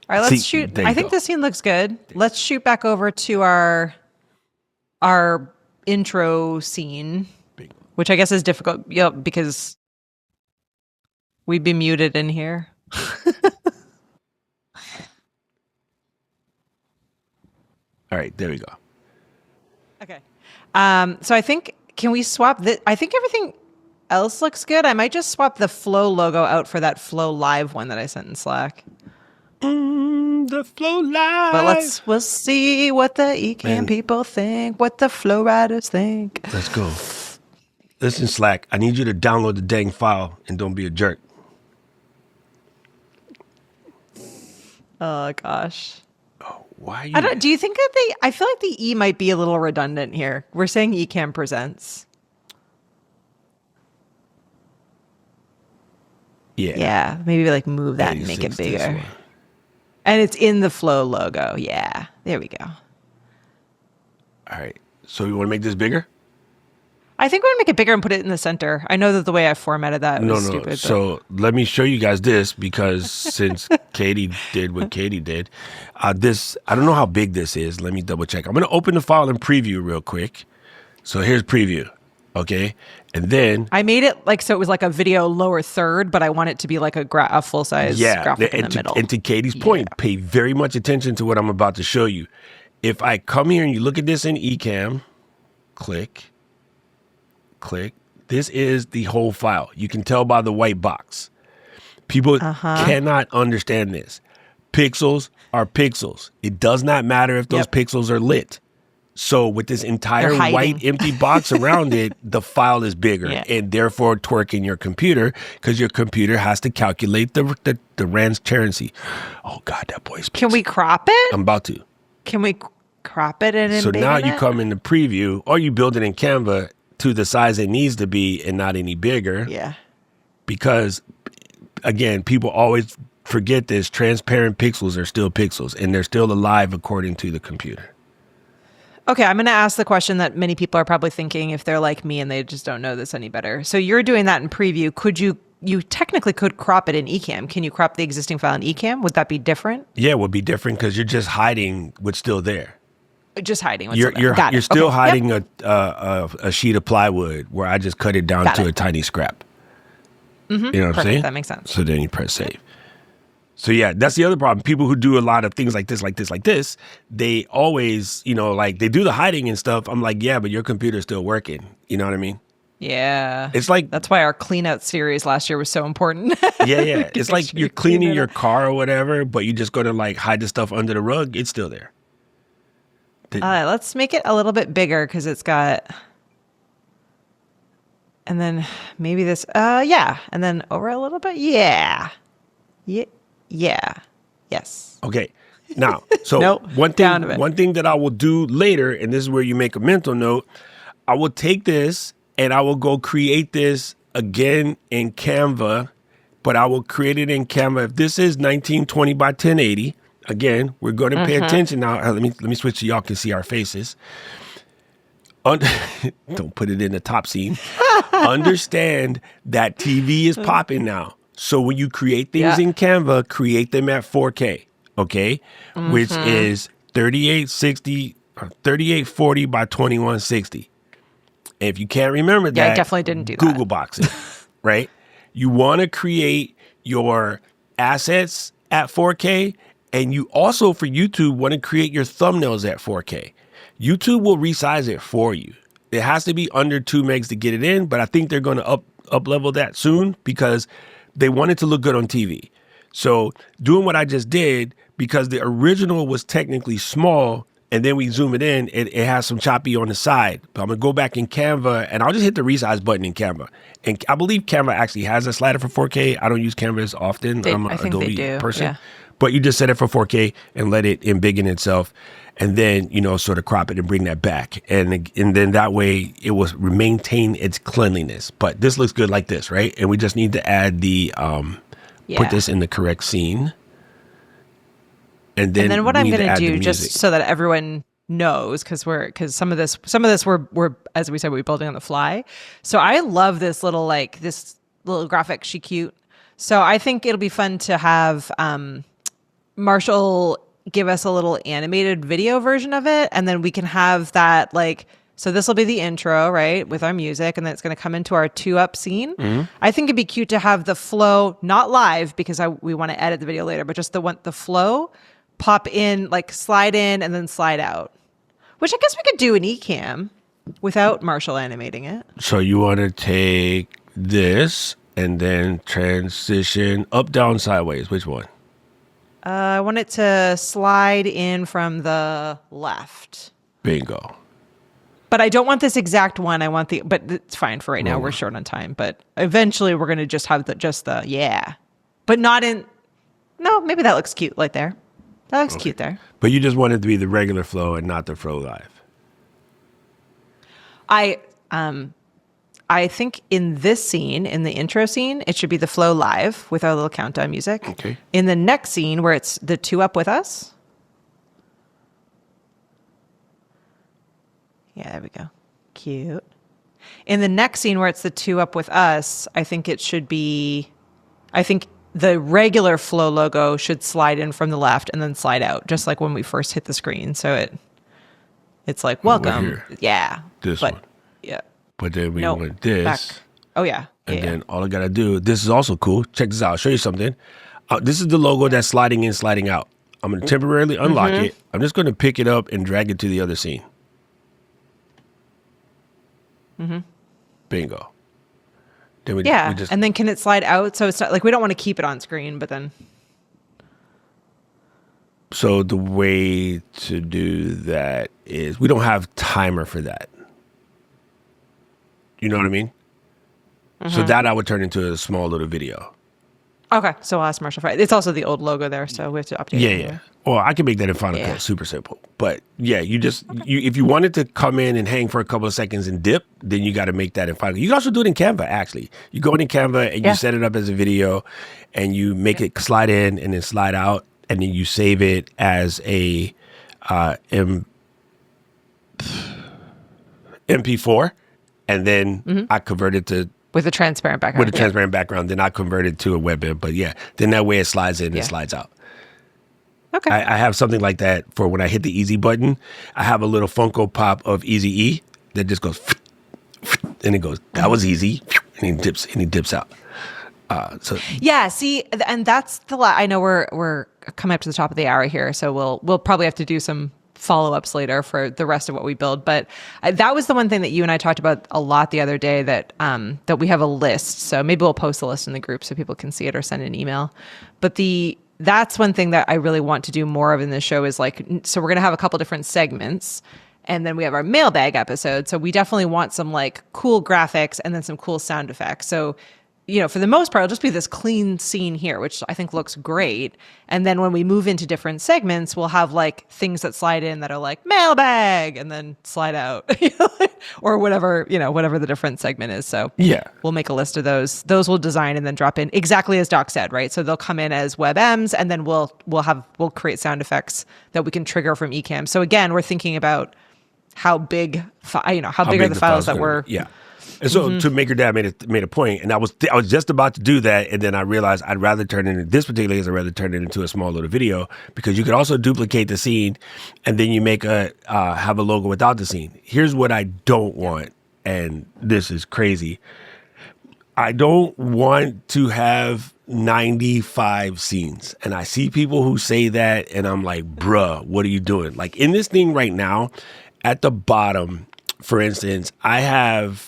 Speaker 2: All right, let's shoot. I think this scene looks good. Let's shoot back over to our intro scene, which I guess is difficult because we'd be muted in here.
Speaker 1: All right, there we go.
Speaker 2: Okay. So I think, can we swap this? I think everything else looks good. I might just swap the Flow logo out for that Flow Live one that I sent in Slack.
Speaker 1: The Flow Live.
Speaker 2: But we'll see what the Ecamm people think, what the Flow riders think.
Speaker 1: Let's go. Listen, Slack, I need you to download the dang file and don't be a jerk.
Speaker 2: Oh gosh.
Speaker 1: Oh, why?
Speaker 2: Do you think that I feel like the E might be a little redundant here. We're saying Ecamm presents.
Speaker 1: Yeah.
Speaker 2: Yeah. Maybe like move that and make it bigger. And it's in the Flow logo. Yeah. There we go.
Speaker 1: All right. So you want to make this bigger?
Speaker 2: I think we're going to make it bigger and put it in the center. I know that the way I formatted that was stupid. No.
Speaker 1: So let me show you guys this because since Katie did what Katie did, I don't know how big this is. Let me double check. I'm going to open the file and preview real quick. So here's preview. Okay. And then
Speaker 2: I made it so it was like a video lower third, but I want it to be like a full size graphic in the middle.
Speaker 1: And to Katie's point, pay very much attention to what I'm about to show you. If I come here and you look at this in Ecamm, click, this is the whole file. You can tell by the white box. People cannot understand this. Pixels are pixels. It does not matter if those pixels are lit. So with this entire white empty box around it, the file is bigger and therefore twerking your computer because your computer has to calculate the transparency. Oh God, that boy's pixel.
Speaker 2: Can we crop it?
Speaker 1: I'm about to.
Speaker 2: Can we crop it and
Speaker 1: so now you come in the preview or you build it in Canva to the size it needs to be and not any bigger.
Speaker 2: Yeah.
Speaker 1: Because again, people always forget this. Transparent pixels are still pixels and they're still alive according to the computer.
Speaker 2: Okay, I'm going to ask the question that many people are probably thinking if they're like me and they just don't know this any better. So you're doing that in preview. Could you technically could crop it in Ecamm. Can you crop the existing file in Ecamm? Would that be different?
Speaker 1: Yeah, it would be different because you're just hiding what's still there.
Speaker 2: Just hiding what's
Speaker 1: still there. You're still hiding a sheet of plywood where I just cut it down to a tiny scrap.
Speaker 2: Mm-hmm.
Speaker 1: You know what I'm saying?
Speaker 2: That makes sense.
Speaker 1: So then you press save. So yeah, that's the other problem. People who do a lot of things like this, they always, they do the hiding and stuff. I'm like, yeah, but your computer's still working. You know what I mean?
Speaker 2: Yeah.
Speaker 1: It's like
Speaker 2: that's why our clean out series last year was so important.
Speaker 1: Yeah. It's like you're cleaning your car or whatever, but you just go to hide the stuff under the rug. It's still there.
Speaker 2: Let's make it a little bit bigger because it's got. And then maybe this. And then over a little bit. Yeah. Yes.
Speaker 1: Okay. Now, so one thing that I will do later, and this is where you make a mental note, I will take this and I will go create this again in Canva, but I will create it in Canva. If this is 1920 by 1080, again, we're going to pay attention now. Let me switch so y'all can see our faces. Don't put it in the top scene. Understand that TV is popping now. So when you create things in Canva, create them at 4K, okay? Which is 3840 by 2160. And if you can't remember that,
Speaker 2: I definitely didn't do that.
Speaker 1: Google box it, right? You want to create your assets at 4K, and you also, for YouTube, want to create your thumbnails at 4K. YouTube will resize it for you. It has to be under 2 megs to get it in, but I think they're going to up level that soon because they want it to look good on TV. So doing what I just did, because the original was technically small, and then we zoom it in, it has some choppy on the side. But I'm gonna go back in Canva, and I'll just hit the resize button in Canva. And I believe Canva actually has a slider for 4K. I don't use Canva as often. I'm an Adobe person. Yeah. But you just set it for 4K and let it embiggen itself, and then, you know, sort of crop it and bring that back. And then that way it will maintain its cleanliness. But this looks good like this, right? And we just need to add the, put this in the correct scene. And then
Speaker 2: what I'm going to do, just so that everyone knows, because some of this we're as we said, we're building on the fly. So I love this little graphic. She cute. So I think it'll be fun to have Marshall give us a little animated video version of it, and then we can have that so this will be the intro, right, with our music, and then it's going to come into our 2-up scene. Mm-hmm. I think it'd be cute to have the flow, not live because we want to edit the video later, but just the flow pop in, slide in and then slide out, which I guess we could do in Ecamm without Marshall animating it.
Speaker 1: So you want to take this and then transition up, down, sideways. Which one?
Speaker 2: I want it to slide in from the left.
Speaker 1: Bingo.
Speaker 2: But I don't want this exact one. But it's fine for right now. We're short on time, but eventually we're going to just have but not in, no, maybe that looks cute right there. That looks cute there.
Speaker 1: But you just want it to be the regular flow and not the flow live.
Speaker 2: I think in this scene, in the intro scene, it should be the flow live with our little countdown music.
Speaker 1: Okay.
Speaker 2: In the next scene where it's the 2-up with us. Yeah, there we go. Cute. In the next scene where it's the 2-up with us, I think the regular flow logo should slide in from the left and then slide out, just like when we first hit the screen. So it's like, welcome. Yeah.
Speaker 1: This one.
Speaker 2: Yeah.
Speaker 1: But then we want this.
Speaker 2: Back. Oh, yeah.
Speaker 1: And then all I got to do, this is also cool. Check this out. I'll show you something. This is the logo that's sliding in, sliding out. I'm going to temporarily unlock it. I'm just going to pick it up and drag it to the other scene. Mm-hmm. Bingo. Then we just,
Speaker 2: and then can it slide out? So it's not we don't want to keep it on screen, but then.
Speaker 1: So the way to do that is we don't have timer for that. You know what I mean? Mm-hmm. So that I would turn into a small little video.
Speaker 2: Okay, so I'll ask Marshall. It's also the old logo there, so we have to update it.
Speaker 1: Yeah. Or I can make that in Final Cut. Super simple. But yeah, if you wanted to come in and hang for a couple of seconds and dip, then you got to make that in Final Cut. You can also do it in Canva, actually. You go in Canva and you set it up as a video and you make it slide in and then slide out, and then you save it as a MP4, and then I convert it to
Speaker 2: with a transparent background.
Speaker 1: With a transparent background, then I convert it to a WebM. But then that way it slides in and slides out.
Speaker 2: Okay.
Speaker 1: I have something like that for when I hit the easy button. I have a little Funko Pop of Easy E that just goes, and it goes, that was easy, and he dips out.
Speaker 2: See, and that's the I know we're coming up to the top of the hour here, so we'll probably have to do some follow-ups later for the rest of what we build. But that was the one thing that you and I talked about a lot the other day, that we have a list. So maybe we'll post a list in the group so people can see it or send an email. But that's one thing that I really want to do more of in this show is so we're going to have a couple different segments, and then we have our mailbag episode. So we definitely want some cool graphics and then some cool sound effects. So for the most part, it'll just be this clean scene here, which I think looks great. And then when we move into different segments, we'll have things that slide in that are mailbag and then slide out or whatever the different segment is. So we'll make a list of those. Those we'll design and then drop in exactly as Doc said, right? So they'll come in as WebMs, and then we'll create sound effects that we can trigger from Ecamm. So again, we're thinking about how big are the files that we're.
Speaker 1: Yeah. And so to make your dad made a point, and I was just about to do that, and then I realized I'd rather turn it into this particular case. I'd rather turn it into a small little video, because you could also duplicate the scene, and then you make have a logo without the scene. Here's what I don't want, and this is crazy. I don't want to have 95 scenes, and I see people who say that, and I'm like, bruh, what are you doing? In this thing right now, at the bottom, for instance, I have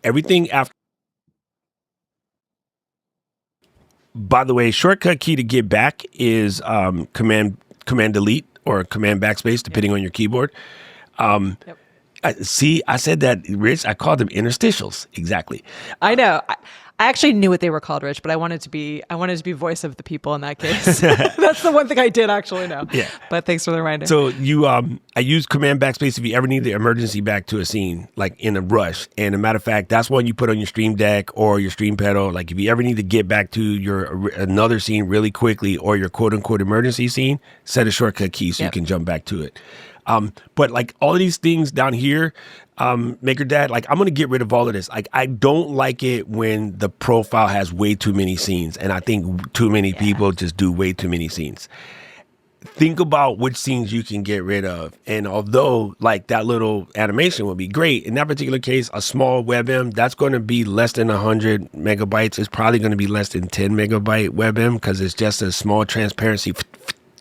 Speaker 1: everything after By the way, shortcut key to get back is command delete or command backspace, depending on your keyboard.
Speaker 2: Yep.
Speaker 1: I said that, Rich. I called them interstitials. Exactly.
Speaker 2: I know. I actually knew what they were called, Rich, but I wanted to be voice of the people in that case. That's the one thing I did actually know.
Speaker 1: Yeah.
Speaker 2: But thanks for the reminder.
Speaker 1: So I use command backspace if you ever need the emergency back to a scene, like in a rush. And a matter of fact, that's one you put on your Stream Deck or your Stream Pedal. Like if you ever need to get back to another scene really quickly or your quote unquote emergency scene, set a shortcut key so you can jump back to it. But like all of these things down here, Maker Dad, like I'm going to get rid of all of this. Like I don't like it when the profile has way too many scenes. And I think too many people just do way too many scenes. Think about which scenes you can get rid of. And although like that little animation would be great, in that particular case, a small WebM, that's going to be less than 100 megabytes. It's probably going to be less than 10 megabyte WebM because it's just a small transparency,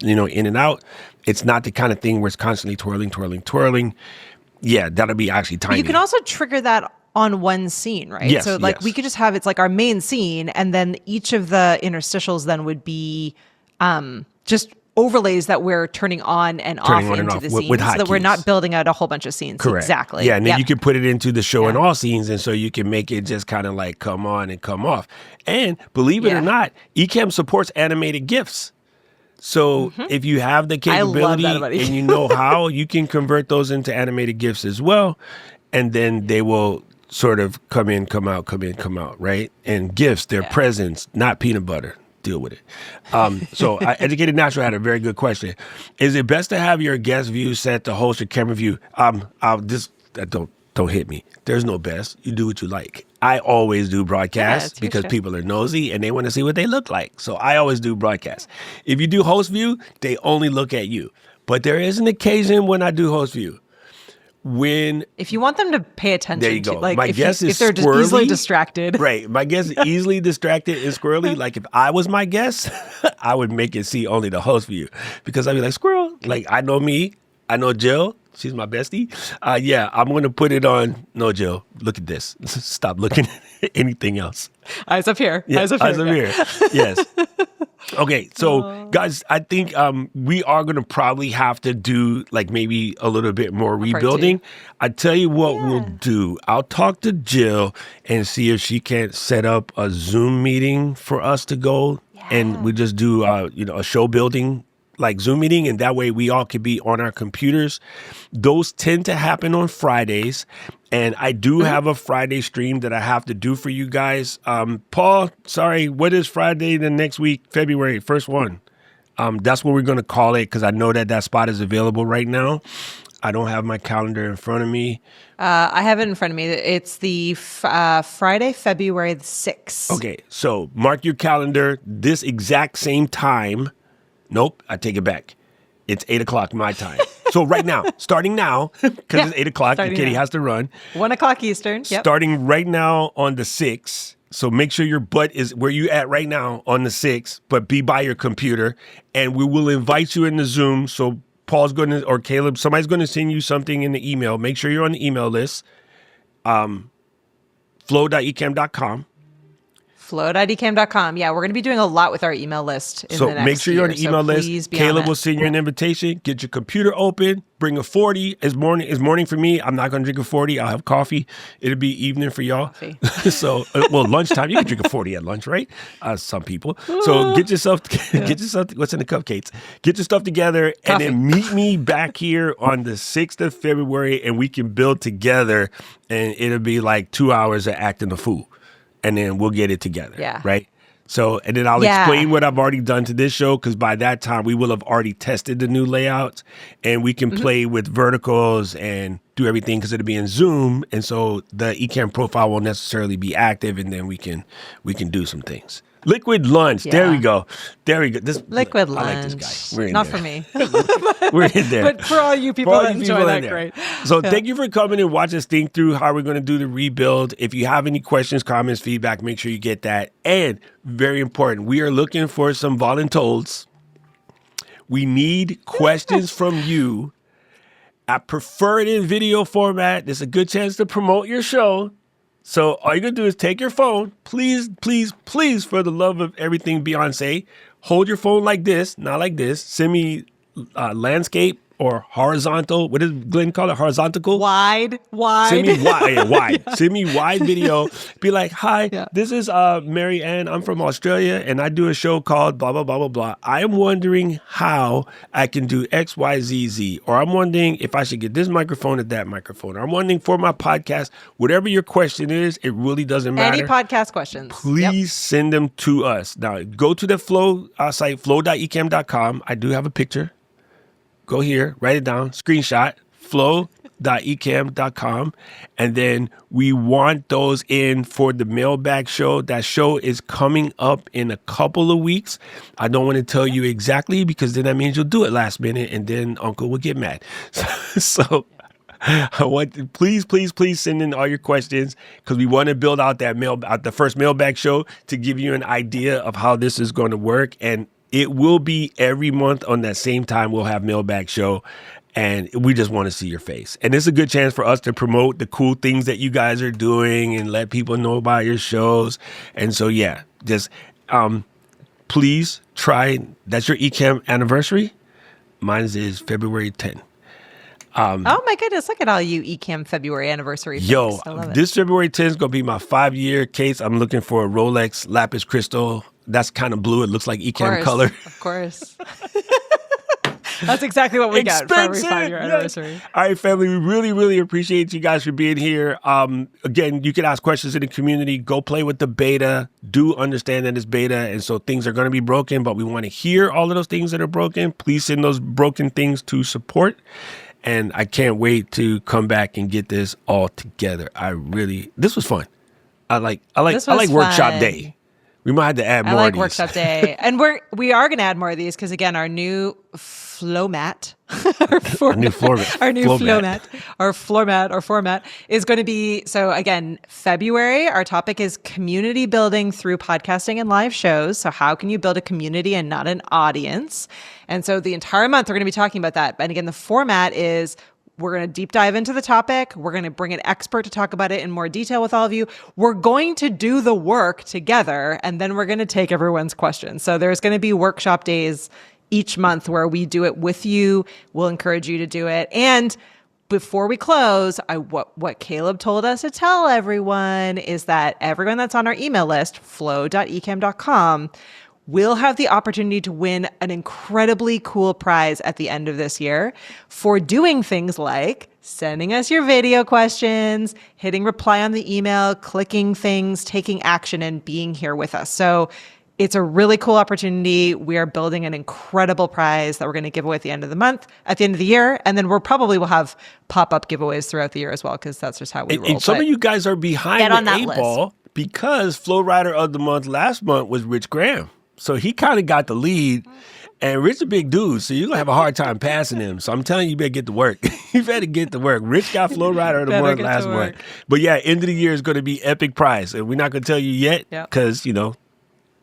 Speaker 1: in and out. It's not the kind of thing where it's constantly twirling. Yeah, that'll be actually tiny.
Speaker 2: But you can also trigger that on one scene, right?
Speaker 1: Yes,
Speaker 2: so like we could just have it's like our main scene, and then each of the interstitials then would be just overlays that we're turning on and off into the scene, so that we're not building out a whole bunch of scenes.
Speaker 1: Correct.
Speaker 2: Exactly.
Speaker 1: Yeah, and then you can put it into the show and all scenes, and so you can make it just kind of like come on and come off. And believe it or not, Ecamm supports animated GIFs. So if you have the capability and you know how, you can convert those into animated GIFs as well. And then they will sort of come in, come out, right? And GIFs, they're presents, not peanut butter. Deal with it. So Educated Natural had a very good question. Is it best to have your guest view set to host your camera view? Don't hit me. There's no best. You do what you like. I always do broadcasts because people are nosy and they want to see what they look like. So I always do broadcasts. If you do host view, they only look at you. But there is an occasion when I do host view. If
Speaker 2: you want them to pay attention,
Speaker 1: there you go.
Speaker 2: Like
Speaker 1: my guess is
Speaker 2: if they're just easily distracted.
Speaker 1: Right. My guess is easily distracted and squirrely. Like if I was my guest, I would make it see only the host view because I'd be like, squirrel. Like I know me. I know Jill. She's my bestie. I'm going to put it on. No, Jill, look at this. Stop looking at anything else.
Speaker 2: Eyes up here.
Speaker 1: Yeah, eyes up here. Yes. Okay, so guys, I think we are going to probably have to do like maybe a little bit more rebuilding. I tell you what we'll do. I'll talk to Jill and see if she can't set up a Zoom meeting for us to go, and we just do a show building like Zoom meeting, and that way we all could be on our computers. Those tend to happen on Fridays, and I do have a Friday stream that I have to do for you guys. Paul, sorry, what is Friday the next week, February, first one? That's what we're going to call it because I know that spot is available right now. I don't have my calendar in front of me.
Speaker 2: I have it in front of me. It's the Friday, February the 6th.
Speaker 1: Okay, so mark your calendar this exact same time. Nope, I take it back. It's 8 o'clock my time. So right now, starting now, because it's 8 o'clock and Katie has to run.
Speaker 2: 1 o'clock Eastern. Yep.
Speaker 1: Starting right now on the 6th. So make sure your butt is where you at right now on the 6th, but be by your computer. And we will invite you in the Zoom. So Paul's going to, or Caleb, somebody's going to send you something in the email. Make sure you're on the email list. flow.ecamm.com.
Speaker 2: Flow.ecamm.com. Yeah, we're going to be doing a lot with our email list in the next
Speaker 1: make sure you're on the email list. Caleb will send you an
Speaker 2: Yeah.
Speaker 1: invitation. Get your computer open. Bring a 40. It's morning for me. I'm not going to drink a 40. I'll have coffee. It'll be evening for y'all. So, lunchtime. You can drink a 40 at lunch, right? Some people. So get yourself, what's in the cupcakes? Get your stuff together and then meet me back here on the 6th of February and we can build together and it'll be like 2 hours of acting a fool. And then we'll get it together, right? So, and then I'll explain what I've already done to this show because by that time we will have already tested the new layouts and we can play with verticals and do everything because it'll be in Zoom. And so the Ecamm profile won't necessarily be active and then we can do some things. Liquid lunch. There we go. This
Speaker 2: Liquid lunch.
Speaker 1: I like this guy. We're in
Speaker 2: Not
Speaker 1: there.
Speaker 2: for me.
Speaker 1: We're in there.
Speaker 2: But for all you people that enjoy that, great.
Speaker 1: So thank you for coming and watch us think through how we're going to do the rebuild. If you have any questions, comments, feedback, make sure you get that. And very important, we are looking for some volunteers. We need questions from you. I prefer it in video format. There's a good chance to promote your show. So all you're going to do is take your phone. Please, please, please, for the love of everything Beyonce, hold your phone like this, not like this. Send me landscape or horizontal. What does Glenn call it? Horizontal?
Speaker 2: Wide.
Speaker 1: Send me wide. Yeah, wide.
Speaker 2: Yeah.
Speaker 1: Send me wide video. Be like, hi,
Speaker 2: Yeah.
Speaker 1: this is Mary Ann. I'm from Australia, and I do a show called blah, blah, blah, blah, blah. I am wondering how I can do X, Y, Z, Z. Or I'm wondering if I should get this microphone or that microphone. Or I'm wondering for my podcast, whatever your question is, it really doesn't matter.
Speaker 2: Any podcast questions.
Speaker 1: Please send them to us. Now, go to the Flow site, flow.ecamm.com. I do have a picture. Go here, write it down, screenshot, flow.ecamm.com. And then we want those in for the mailbag show. That show is coming up in a couple of weeks. I don't want to tell you exactly because then that means you'll do it last minute and then Uncle will get mad. So I want to, please send in all your questions because we want to build out the first mailbag show to give you an idea of how this is going to work. And it will be every month on that same time. We'll have mailbag show, and we just want to see your face. And it's a good chance for us to promote the cool things that you guys are doing and let people know about your shows. And so, yeah, just please try. That's your Ecamm anniversary. Mine is February 10th.
Speaker 2: Oh my goodness, look at all you Ecamm February anniversary folks.
Speaker 1: Yo,
Speaker 2: I love it.
Speaker 1: This February 10th is going to be my 5-year case. I'm looking for a Rolex Lapis Crystal. That's kind of blue. It looks like Ecamm color.
Speaker 2: Of course. That's exactly what we got for every 5-year anniversary.
Speaker 1: All right, family, we really, really appreciate you guys for being here. Again, you can ask questions in the community. Go play with the beta. Do understand that it's beta, and so things are going to be broken, but we want to hear all of those things that are broken. Please send those broken things to support. And I can't wait to come back and get this all together. This was fun. I like workshop day. We might have to add more.
Speaker 2: I like
Speaker 1: of these.
Speaker 2: workshop day, and we are going to add more of these because again, our new flow mat, our format is going to be. So again, February, our topic is community building through podcasting and live shows. So how can you build a community and not an audience? And so the entire month we're going to be talking about that. And again, the format is we're going to deep dive into the topic. We're going to bring an expert to talk about it in more detail with all of you. We're going to do the work together, and then we're going to take everyone's questions. So there's going to be workshop days each month where we do it with you. We'll encourage you to do it. And before we close, what Caleb told us to tell everyone is that everyone that's on our email list, flow.ecamm.com, will have the opportunity to win an incredibly cool prize at the end of this year for doing things like sending us your video questions, hitting reply on the email, clicking things, taking action, and being here with us. So it's a really cool opportunity. We are building an incredible prize that we're going to give away at the end of the year. And then will have pop-up giveaways throughout the year as well, because that's just how we roll.
Speaker 1: And some of you guys are behind the 8 ball because Flow Rider of the Month last month was Rich Graham. So he kind of got the lead, and Rich a big dude, so you're going to have a hard time passing him. So I'm telling you, you better get to work. You better get to work. Rich got Flow Rider of the Month last month. But yeah, end of the year is going to be epic prize. And we're not going to tell you yet because, none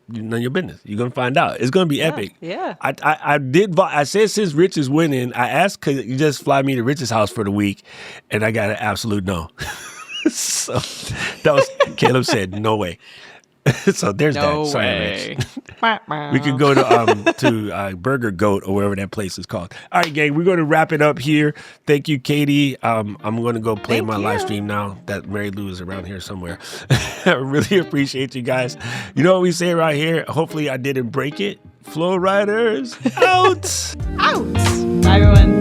Speaker 1: of your business. You're going to find out. It's going to be epic.
Speaker 2: Yeah.
Speaker 1: I said since Rich is winning, I asked could you just fly me to Rich's house for the week, and I got an absolute no. So that was, Caleb said, no way. So there's
Speaker 2: no
Speaker 1: that. Sorry,
Speaker 2: way.
Speaker 1: Rich. We can go to Burger Goat or wherever that place is called. All right, gang, we're going to wrap it up here. Thank you, Katie. I'm going to go play my live stream now that Mary Lou is around here somewhere. I really appreciate you guys. You know what we say right here? Hopefully I didn't break it. Flow Riders out.
Speaker 2: Out. Bye, everyone.